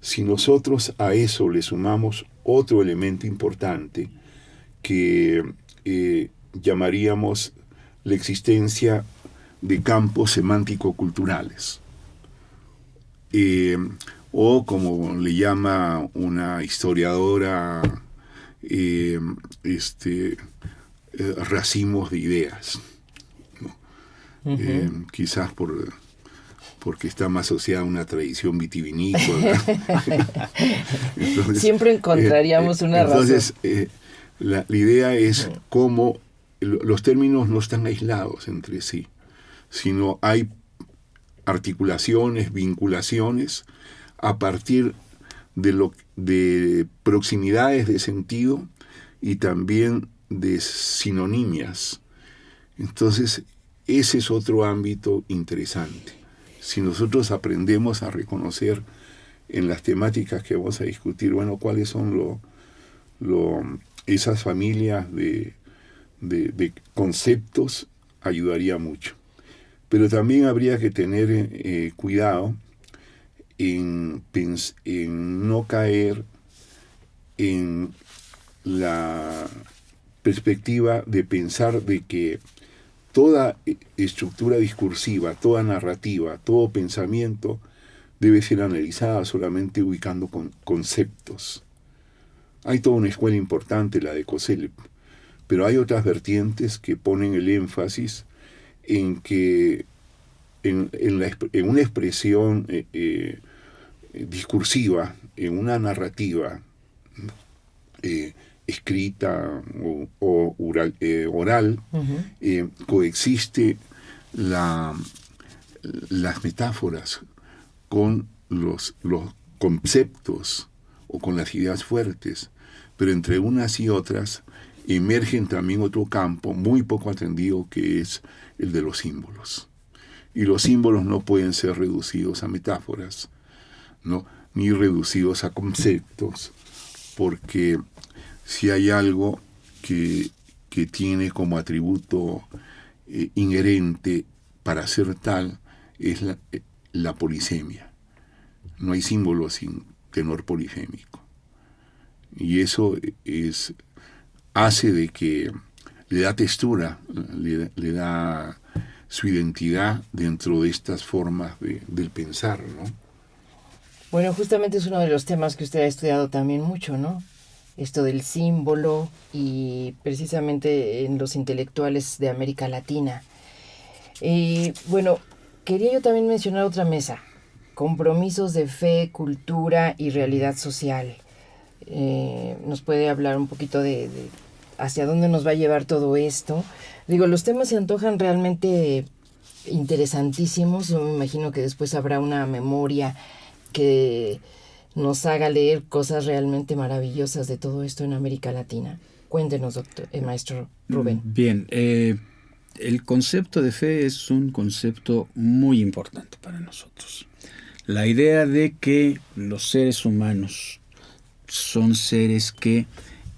si nosotros a eso le sumamos otro elemento importante que llamaríamos la existencia de campos semántico-culturales, o como le llama una historiadora, racimos de ideas, ¿no? Quizás porque está más asociada a una tradición vitivinícola. Entonces, siempre encontraríamos una entonces, razón. La idea es cómo los términos no están aislados entre sí, sino hay articulaciones, vinculaciones a partir de proximidades de sentido y también de sinonimias. Entonces, ese es otro ámbito interesante. Si nosotros aprendemos a reconocer en las temáticas que vamos a discutir, bueno, cuáles son esas familias de conceptos, ayudaría mucho. Pero también habría que tener cuidado en no caer en la perspectiva de pensar de que toda estructura discursiva, toda narrativa, todo pensamiento debe ser analizada solamente ubicando conceptos. Hay toda una escuela importante, la de Kosellev, pero hay otras vertientes que ponen el énfasis en que en una expresión discursiva, en una narrativa escrita o oral, coexiste las metáforas con los conceptos o con las ideas fuertes, pero entre unas y otras emergen también otro campo muy poco atendido, que es el de los símbolos. Y los símbolos no pueden ser reducidos a metáforas, ¿no? Ni reducidos a conceptos, porque si hay algo que tiene como atributo inherente para ser tal, es la polisemia. No hay símbolo sin tenor polifémico. Y eso hace de que le da textura, le da su identidad dentro de estas formas del pensar, ¿no? Bueno, justamente es uno de los temas que usted ha estudiado también mucho, ¿no? Esto del símbolo, y precisamente en los intelectuales de América Latina. Y bueno, quería yo también mencionar otra mesa: compromisos de fe, cultura y realidad social. ¿Nos puede hablar un poquito de hacia dónde nos va a llevar todo esto? Digo, los temas se antojan realmente interesantísimos. Yo me imagino que después habrá una memoria que nos haga leer cosas realmente maravillosas de todo esto en América Latina. Cuéntenos, maestro Rubén. Bien, el concepto de fe es un concepto muy importante para nosotros. La idea de que los seres humanos son seres que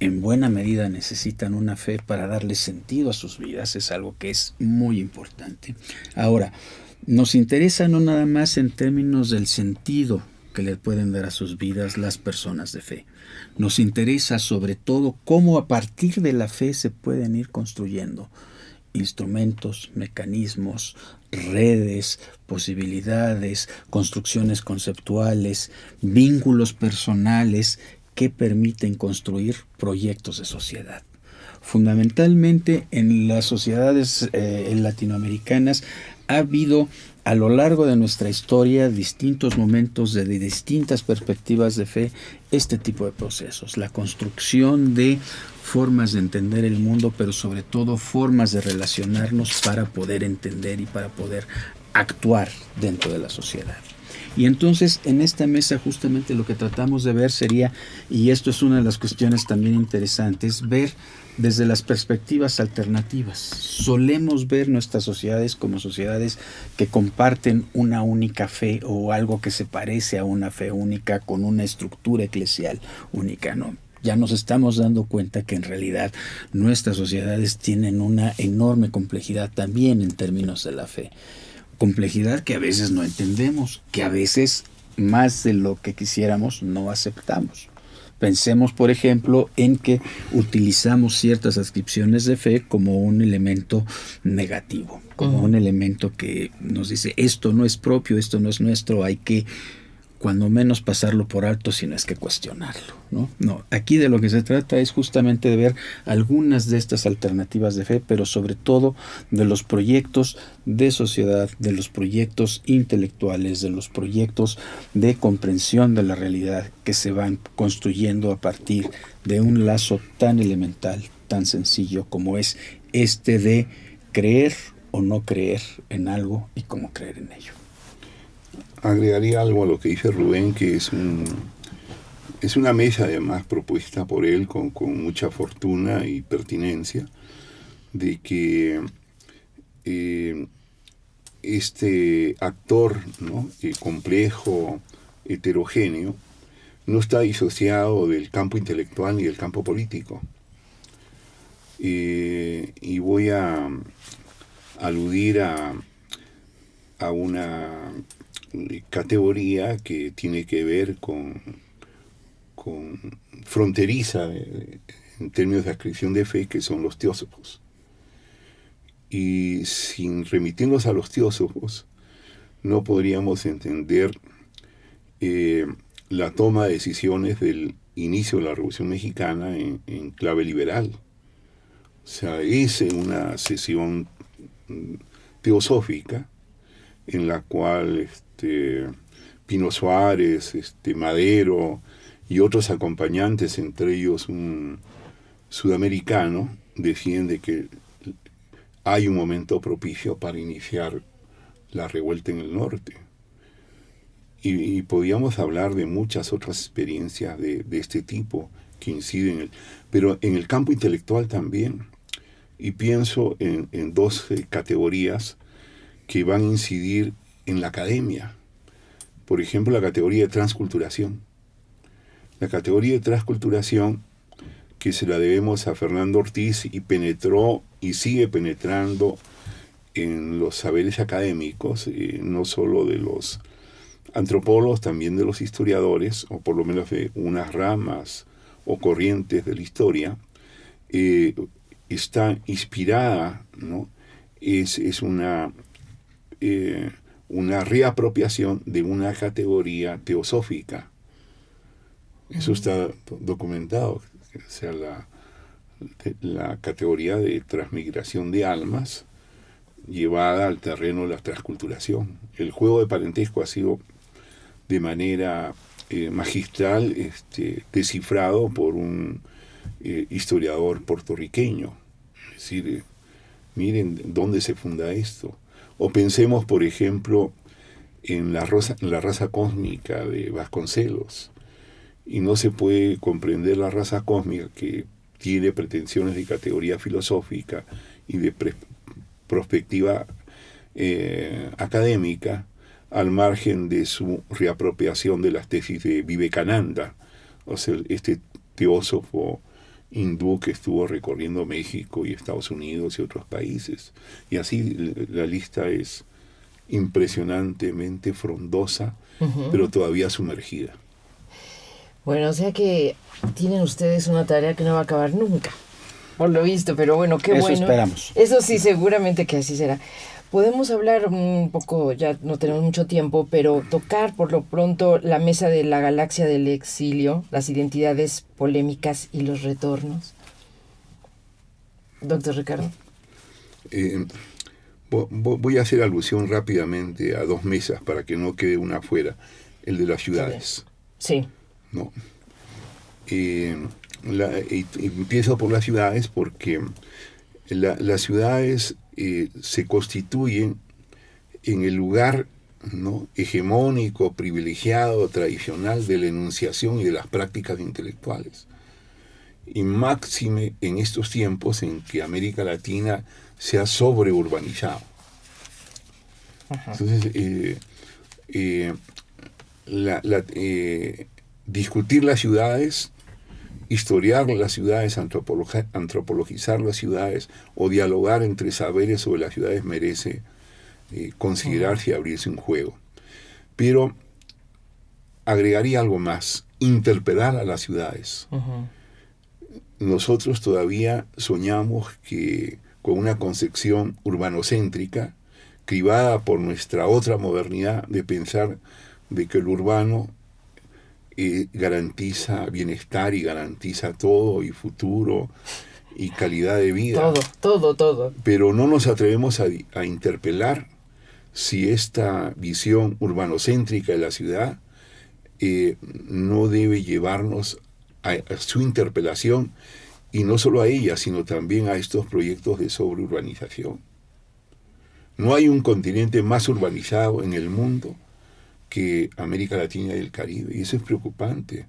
en buena medida necesitan una fe para darle sentido a sus vidas es algo que es muy importante. Ahora, nos interesa no nada más en términos del sentido que le pueden dar a sus vidas las personas de fe. Nos interesa sobre todo cómo a partir de la fe se pueden ir construyendo instrumentos, mecanismos, redes, posibilidades, construcciones conceptuales, vínculos personales que permiten construir proyectos de sociedad. Fundamentalmente en las sociedades latinoamericanas ha habido a lo largo de nuestra historia distintos momentos de distintas perspectivas de fe, este tipo de procesos, la construcción de formas de entender el mundo, pero sobre todo formas de relacionarnos para poder entender y para poder actuar dentro de la sociedad. Y entonces en esta mesa justamente lo que tratamos de ver sería, y esto es una de las cuestiones también interesantes, ver desde las perspectivas alternativas. Solemos ver nuestras sociedades como sociedades que comparten una única fe o algo que se parece a una fe única con una estructura eclesial única, ¿no? Ya nos estamos dando cuenta que en realidad nuestras sociedades tienen una enorme complejidad también en términos de la fe. Complejidad que a veces no entendemos, que a veces más de lo que quisiéramos no aceptamos. Pensemos, por ejemplo, en que utilizamos ciertas ascripciones de fe como un elemento negativo, como un elemento que nos dice esto no es propio, esto no es nuestro, hay que cuando menos pasarlo por alto, si no es que cuestionarlo, ¿no? No, aquí de lo que se trata es justamente de ver algunas de estas alternativas de fe, pero sobre todo de los proyectos de sociedad, de los proyectos intelectuales, de los proyectos de comprensión de la realidad que se van construyendo a partir de un lazo tan elemental, tan sencillo como es este de creer o no creer en algo y cómo creer en ello. Agregaría algo a lo que dice Rubén, que es una mesa además propuesta por él con mucha fortuna y pertinencia, de que este actor, ¿no?, complejo, heterogéneo, no está disociado del campo intelectual ni del campo político. Y voy a aludir a una categoría que tiene que ver con fronteriza en términos de adscripción de fe, que son los teósofos. Y sin remitirnos a los teósofos, no podríamos entender la toma de decisiones del inicio de la Revolución Mexicana en clave liberal. O sea, es una sesión teosófica en la cual Pino Suárez, Madero y otros acompañantes, entre ellos un sudamericano, defiende que hay un momento propicio para iniciar la revuelta en el norte. Y podíamos hablar de muchas otras experiencias de este tipo que inciden pero en el campo intelectual también. Y pienso en dos categorías que van a incidir en la academia. Por ejemplo, la categoría de transculturación. La categoría de transculturación, que se la debemos a Fernando Ortiz, y penetró y sigue penetrando en los saberes académicos, no solo de los antropólogos, también de los historiadores, o por lo menos de unas ramas o corrientes de la historia, está inspirada, ¿no? Es una reapropiación de una categoría teosófica. Eso está documentado. O sea, la categoría de transmigración de almas llevada al terreno de la transculturación. El juego de parentesco ha sido de manera magistral descifrado por un historiador puertorriqueño. Es decir, miren dónde se funda esto. O pensemos, por ejemplo, en la raza cósmica de Vasconcelos. Y no se puede comprender la raza cósmica, que tiene pretensiones de categoría filosófica y de perspectiva académica, al margen de su reapropiación de las tesis de Vivekananda, o sea, este teósofo hindú que estuvo recorriendo México y Estados Unidos y otros países. Y así la lista es impresionantemente frondosa, pero todavía sumergida. Bueno, o sea que tienen ustedes una tarea que no va a acabar nunca, por lo visto, pero bueno, qué Eso bueno. esperamos. Eso sí, seguramente que así será. Podemos hablar un poco, ya no tenemos mucho tiempo, pero tocar por lo pronto la mesa de la galaxia del exilio, las identidades polémicas y los retornos. Doctor Ricardo. Voy a hacer alusión rápidamente a dos mesas para que no quede una afuera, el de las ciudades. Sí. ¿No? Empiezo por las ciudades porque las ciudades se constituyen en el lugar, ¿no?, hegemónico, privilegiado, tradicional de la enunciación y de las prácticas intelectuales. Y máxime en estos tiempos en que América Latina se ha sobreurbanizado. Entonces, discutir las ciudades, historiar las ciudades, antropologizar las ciudades o dialogar entre saberes sobre las ciudades merece considerarse y abrirse un juego. Pero agregaría algo más: interpelar a las ciudades. Nosotros todavía soñamos que con una concepción urbanocéntrica, cribada por nuestra otra modernidad de pensar de que el urbano garantiza bienestar y garantiza todo y futuro y calidad de vida. Todo. Pero no nos atrevemos a interpelar si esta visión urbanocéntrica de la ciudad no debe llevarnos a su interpelación, y no solo a ella, sino también a estos proyectos de sobreurbanización. No hay un continente más urbanizado en el mundo que América Latina y el Caribe, y eso es preocupante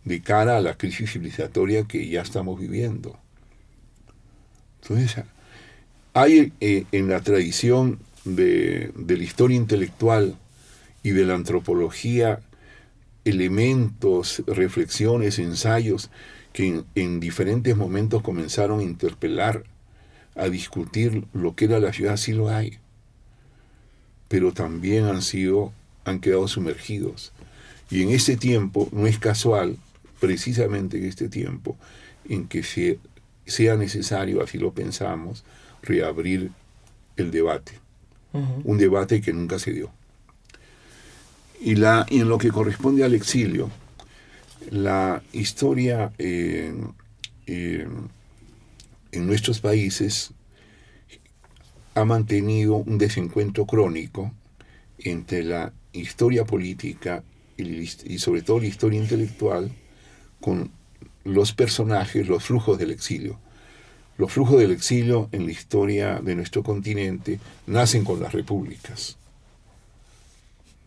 de cara a la crisis civilizatoria que ya estamos viviendo. Entonces, hay en la tradición de la historia intelectual y de la antropología elementos, reflexiones, ensayos que en diferentes momentos comenzaron a interpelar, a discutir lo que era la ciudad. Sí lo hay, pero también han quedado sumergidos. Y en este tiempo, no es casual, precisamente en este tiempo, en que sea necesario, así lo pensamos, reabrir el debate. Un debate que nunca se dio. Y en lo que corresponde al exilio, la historia en nuestros países ha mantenido un desencuentro crónico entre la historia política y sobre todo la historia intelectual con los personajes, los flujos del exilio. Los flujos del exilio en la historia de nuestro continente nacen con las repúblicas.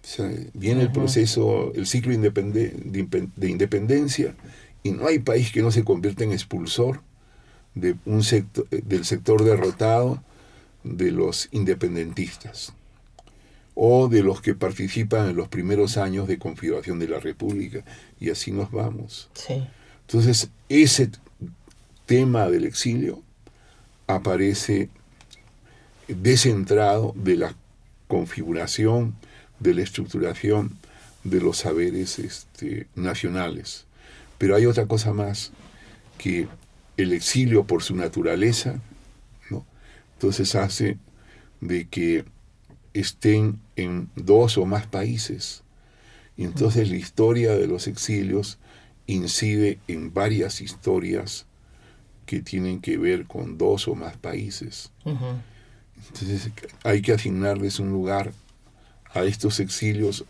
O sea, viene el proceso, el ciclo de independencia, y no hay país que no se convierta en expulsor de del sector derrotado de los independentistas o de los que participan en los primeros años de configuración de la república, y así nos vamos. Sí. Entonces, ese tema del exilio aparece descentrado de la configuración, de la estructuración de los saberes nacionales. Pero hay otra cosa más, que el exilio por su naturaleza, ¿no?, entonces hace de que estén en 2 o más países. Y entonces la historia de los exilios incide en varias historias que tienen que ver con 2 o más países. Entonces hay que asignarles un lugar a estos exilios,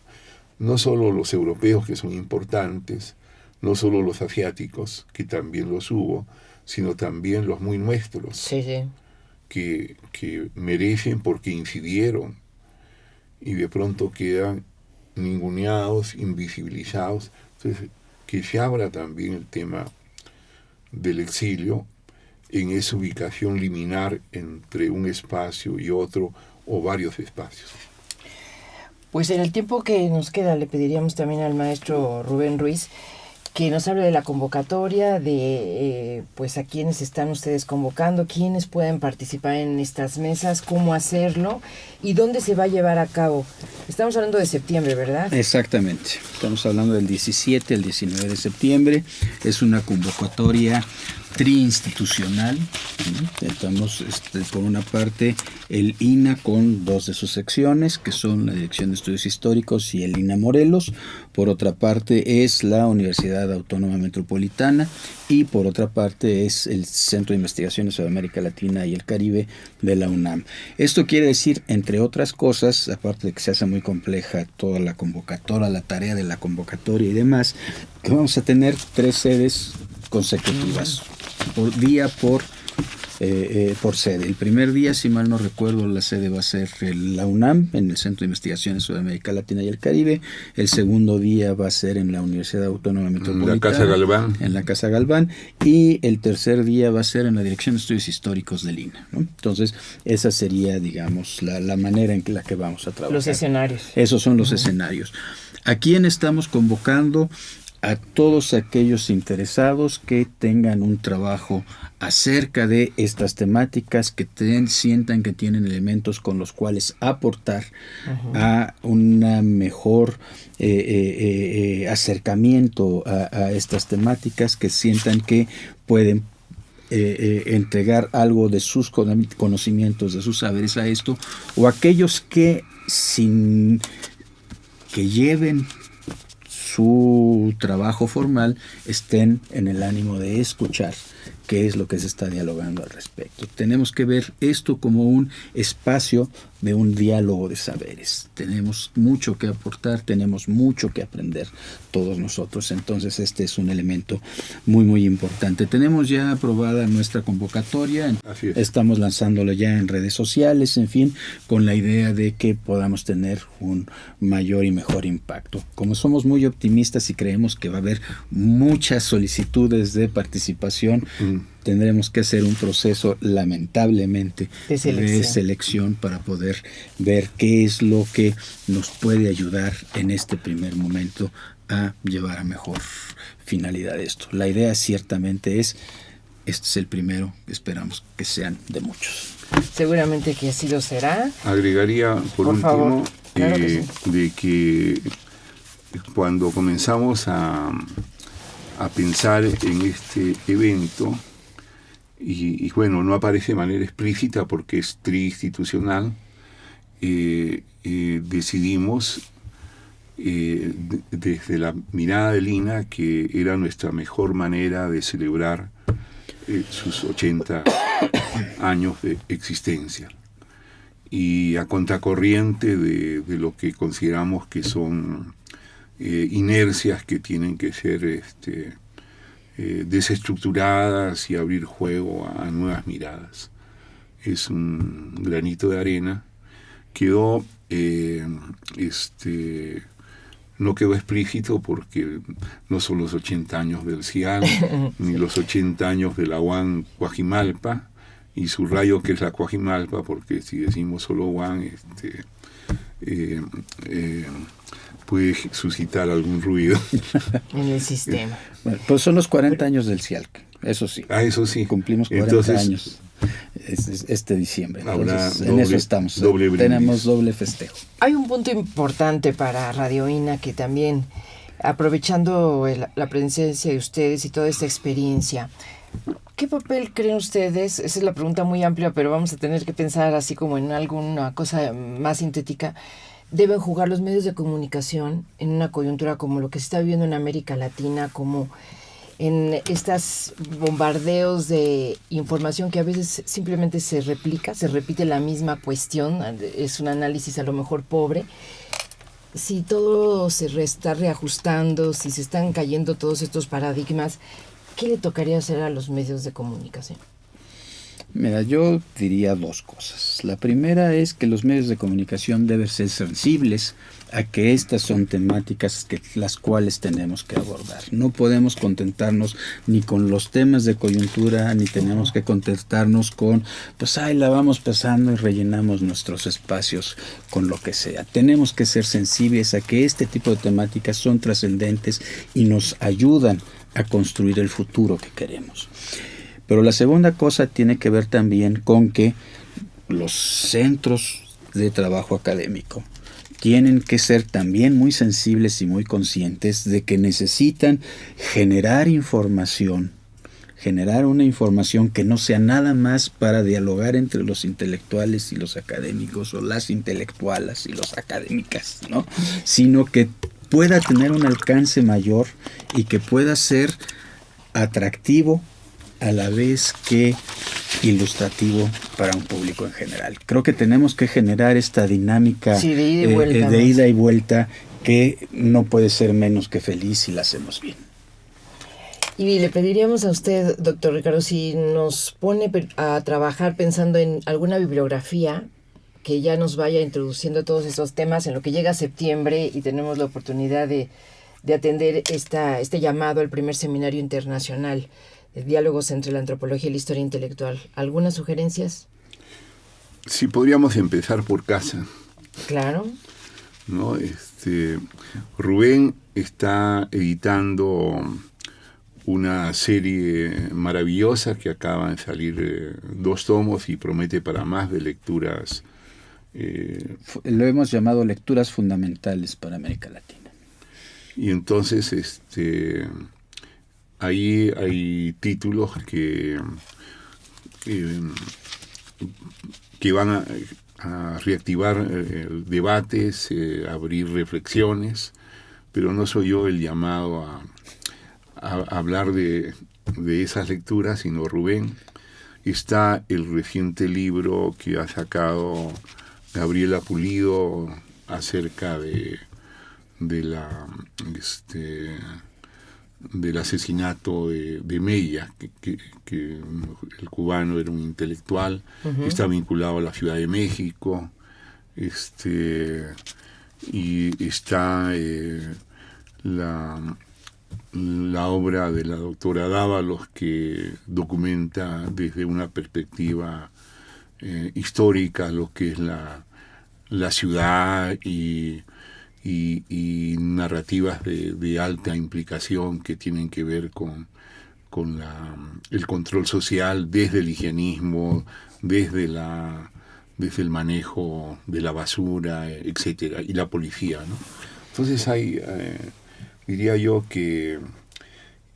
no solo los europeos, que son importantes, no solo los asiáticos, que también los hubo, sino también los muy nuestros, Sí. que merecen porque incidieron, y de pronto quedan ninguneados, invisibilizados. Entonces, que se abra también el tema del exilio en esa ubicación liminar entre un espacio y otro, o varios espacios. Pues en el tiempo que nos queda le pediríamos también al maestro Rubén Ruiz que nos hable de la convocatoria, de pues a quiénes están ustedes convocando, quiénes pueden participar en estas mesas, cómo hacerlo y dónde se va a llevar a cabo. Estamos hablando de septiembre, ¿verdad? Exactamente. Estamos hablando del 17 al 19 de septiembre. Es una convocatoria triinstitucional. Estamos por una parte el INA con 2 de sus secciones, que son la Dirección de Estudios Históricos y el INA Morelos. Por otra parte es la Universidad Autónoma Metropolitana, y por otra parte es el Centro de Investigaciones sobre América Latina y el Caribe de la UNAM. Esto quiere decir, entre otras cosas, aparte de que se hace muy compleja toda la convocatoria, la tarea de la convocatoria y demás, que vamos a tener 3 sedes consecutivas, por día por sede. El primer día, si mal no recuerdo, la sede va a ser la UNAM, en el Centro de Investigaciones sobre América Latina y el Caribe. El segundo día va a ser en la Universidad Autónoma Metropolitana, en la Casa Galván. En la Casa Galván. Y el tercer día va a ser en la Dirección de Estudios Históricos del INA, ¿no? Entonces, esa sería, digamos, la manera en la que vamos a trabajar. Los escenarios. Esos son los escenarios. ¿A quién estamos convocando? A todos aquellos interesados que tengan un trabajo acerca de estas temáticas, que sientan que tienen elementos con los cuales aportar a una mejor acercamiento a estas temáticas, que sientan que pueden entregar algo de sus conocimientos, de sus saberes a esto, o aquellos que sin que lleven su trabajo formal estén en el ánimo de escuchar qué es lo que se está dialogando al respecto. Tenemos que ver esto como un espacio de un diálogo de saberes. Tenemos mucho que aportar, tenemos mucho que aprender todos nosotros. Entonces este es un elemento muy muy importante. Tenemos ya aprobada nuestra convocatoria. Así es. Estamos lanzándolo ya en redes sociales, en fin, con la idea de que podamos tener un mayor y mejor impacto. Como somos muy optimistas y creemos que va a haber muchas solicitudes de participación, tendremos que hacer un proceso, lamentablemente, de selección para poder ver qué es lo que nos puede ayudar en este primer momento a llevar a mejor finalidad esto. La idea ciertamente es, este es el primero, esperamos que sean de muchos. Seguramente que así lo será. Agregaría por último favor. Claro que sí. de que cuando comenzamos a pensar en este evento, y bueno, no aparece de manera explícita porque es triinstitucional, decidimos desde la mirada de Lina que era nuestra mejor manera de celebrar sus 80 años de existencia, y a contracorriente de lo que consideramos que son inercias que tienen que ser desestructuradas y abrir juego a nuevas miradas. Es un granito de arena. Quedó no quedó explícito porque no son los 80 años del CIAL ni los 80 años de la UAM Cuajimalpa, y subrayo que es la Cuajimalpa porque si decimos solo UAM puede suscitar algún ruido en el sistema. Bueno, pues son los 40 años del CIALC, eso sí. Eso sí. Cumplimos 40 Entonces, años este diciembre. Entonces, habrá en eso estamos. Tenemos doble festejo. Hay un punto importante para Radio INA que también, aprovechando la presencia de ustedes y toda esta experiencia, ¿qué papel creen ustedes? Esa es la pregunta muy amplia, pero vamos a tener que pensar así como en alguna cosa más sintética. Deben jugar los medios de comunicación en una coyuntura como lo que se está viviendo en América Latina, como en estos bombardeos de información que a veces simplemente se repite la misma cuestión, es un análisis a lo mejor pobre. Si todo se está reajustando, si se están cayendo todos estos paradigmas, ¿qué le tocaría hacer a los medios de comunicación? Mira, yo diría dos cosas. La primera es que los medios de comunicación deben ser sensibles a que estas son temáticas las cuales tenemos que abordar. No podemos contentarnos ni con los temas de coyuntura, ni tenemos que contentarnos con, pues ahí la vamos pasando y rellenamos nuestros espacios con lo que sea. Tenemos que ser sensibles a que este tipo de temáticas son trascendentes y nos ayudan a construir el futuro que queremos. Pero la segunda cosa tiene que ver también con que los centros de trabajo académico tienen que ser también muy sensibles y muy conscientes de que necesitan generar información, generar una información que no sea nada más para dialogar entre los intelectuales y los académicos, o las intelectualas y los académicas, ¿no? Sino que pueda tener un alcance mayor y que pueda ser atractivo a la vez que ilustrativo para un público en general. Creo que tenemos que generar esta dinámica de ida y vuelta que no puede ser menos que feliz si la hacemos bien. Y le pediríamos a usted, doctor Ricardo, si nos pone a trabajar pensando en alguna bibliografía que ya nos vaya introduciendo todos esos temas en lo que llega septiembre y tenemos la oportunidad de atender este llamado al primer seminario internacional de diálogos entre la antropología y la historia intelectual. ¿Algunas sugerencias? Sí, podríamos empezar por casa. Claro. ¿No? Rubén está editando una serie maravillosa que acaba de salir 2 tomos y promete para más, de lecturas. Lo hemos llamado Lecturas Fundamentales para América Latina. Y entonces ahí hay títulos que van reactivar debates, abrir reflexiones, pero no soy yo el llamado a hablar de esas lecturas, sino Rubén. Está el reciente libro que ha sacado Gabriela Pulido acerca del asesinato de Mella, que el cubano era un intelectual, que está vinculado a la Ciudad de México, y está la obra de la doctora Dávalos, que documenta desde una perspectiva histórica lo que es la ciudad y narrativas de alta implicación que tienen que ver con el control social, desde el higienismo, desde el manejo de la basura, etcétera, y la policía, ¿no? Entonces hay, diría yo que,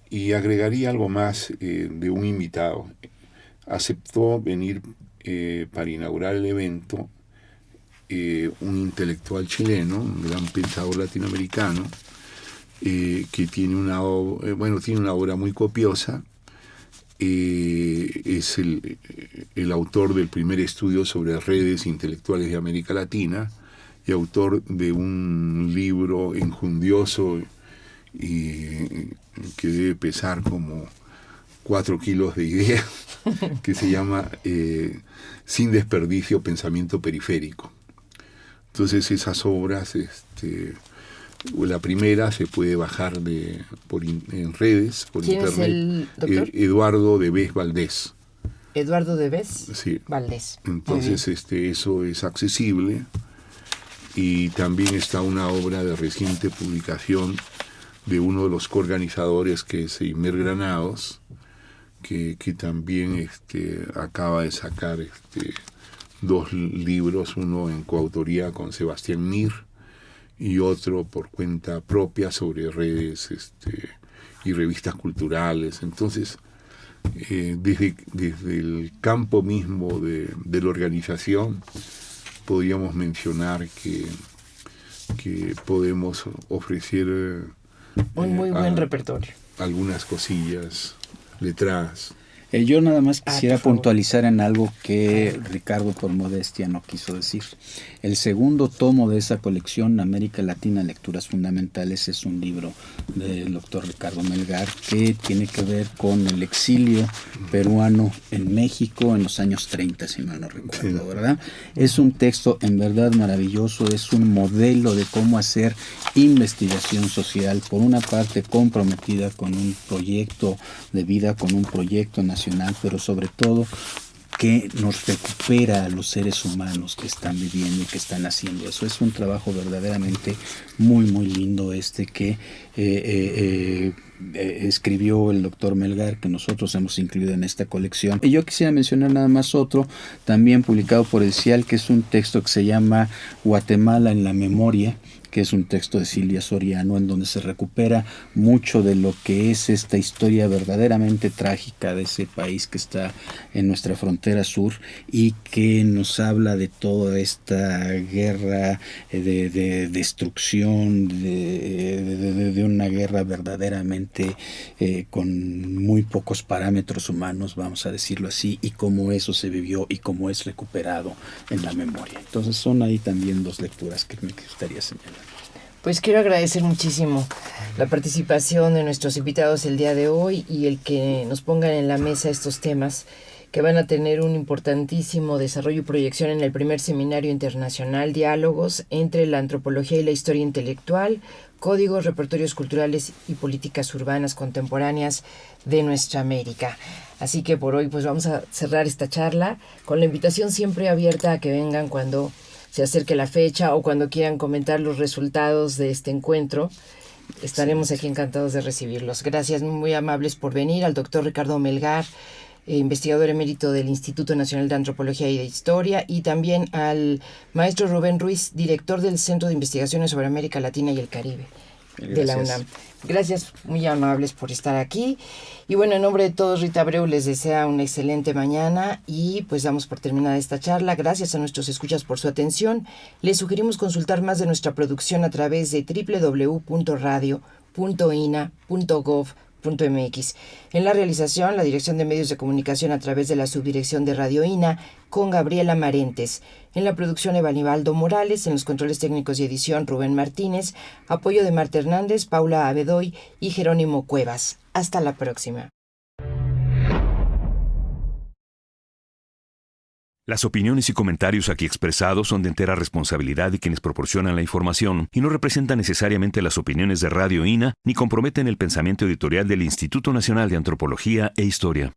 y agregaría algo más de un invitado. Aceptó venir para inaugurar el evento un intelectual chileno, un gran pensador latinoamericano, que tiene una obra muy copiosa. Es el autor del primer estudio sobre redes intelectuales de América Latina y autor de un libro enjundioso y que debe pesar como 4 kilos de ideas, que se llama Sin desperdicio, pensamiento periférico. Entonces esas obras, la primera se puede bajar en redes, por ¿Quién internet. es el doctor? Eduardo Debes Valdés. Eduardo Debes Sí. Valdés. Entonces eso es accesible. Y también está una obra de reciente publicación de uno de los coorganizadores, que es Imer Granados, que también acaba de sacar 2 libros, uno en coautoría con Sebastián Mir y otro por cuenta propia sobre redes y revistas culturales. Entonces, desde el campo mismo de la organización, podríamos mencionar que podemos ofrecer un muy buen repertorio. Algunas cosillas letradas. Yo nada más quisiera por favor. puntualizar en algo que Ricardo por modestia no quiso decir. El segundo tomo de esa colección, América Latina, Lecturas Fundamentales, es un libro del doctor Ricardo Melgar que tiene que ver con el exilio peruano en México en los años 30, si mal no recuerdo, Sí. ¿verdad? Es un texto en verdad maravilloso, es un modelo de cómo hacer investigación social, por una parte comprometida con un proyecto de vida, con un proyecto nacional, pero sobre todo que nos recupera a los seres humanos que están viviendo y que están haciendo eso. Es un trabajo verdaderamente muy, muy lindo que escribió el doctor Melgar, que nosotros hemos incluido en esta colección. Y yo quisiera mencionar nada más otro, también publicado por el CIAL, que es un texto que se llama Guatemala en la memoria, que es un texto de Silvia Soriano, en donde se recupera mucho de lo que es esta historia verdaderamente trágica de ese país que está en nuestra frontera sur y que nos habla de toda esta guerra de destrucción, de una guerra verdaderamente con muy pocos parámetros humanos, vamos a decirlo así, y cómo eso se vivió y cómo es recuperado en la memoria. Entonces son ahí también 2 lecturas que me gustaría señalar. Pues quiero agradecer muchísimo la participación de nuestros invitados el día de hoy y el que nos pongan en la mesa estos temas que van a tener un importantísimo desarrollo y proyección en el primer seminario internacional Diálogos entre la antropología y la historia intelectual, códigos, repertorios culturales y políticas urbanas contemporáneas de nuestra América. Así que por hoy pues vamos a cerrar esta charla con la invitación siempre abierta a que vengan cuando se acerque la fecha o cuando quieran comentar los resultados de este encuentro. Estaremos aquí encantados de recibirlos. Gracias, muy amables por venir. Al doctor Ricardo Melgar, investigador emérito del Instituto Nacional de Antropología y de Historia, y también al maestro Rubén Ruiz, director del Centro de Investigaciones sobre América Latina y el Caribe. de la UNAM. Gracias, muy amables por estar aquí. Y bueno, en nombre de todos, Rita Abreu les desea una excelente mañana y pues damos por terminada esta charla. Gracias a nuestros escuchas por su atención. Les sugerimos consultar más de nuestra producción a través de www.radio.ina.gov.mx. En la realización, la Dirección de Medios de Comunicación a través de la Subdirección de Radio INA con Gabriela Marentes. En la producción, Evanibaldo Morales. En los controles técnicos y edición, Rubén Martínez. Apoyo de Marta Hernández, Paula Abedoy y Jerónimo Cuevas. Hasta la próxima. Las opiniones y comentarios aquí expresados son de entera responsabilidad de quienes proporcionan la información y no representan necesariamente las opiniones de Radio INA ni comprometen el pensamiento editorial del Instituto Nacional de Antropología e Historia.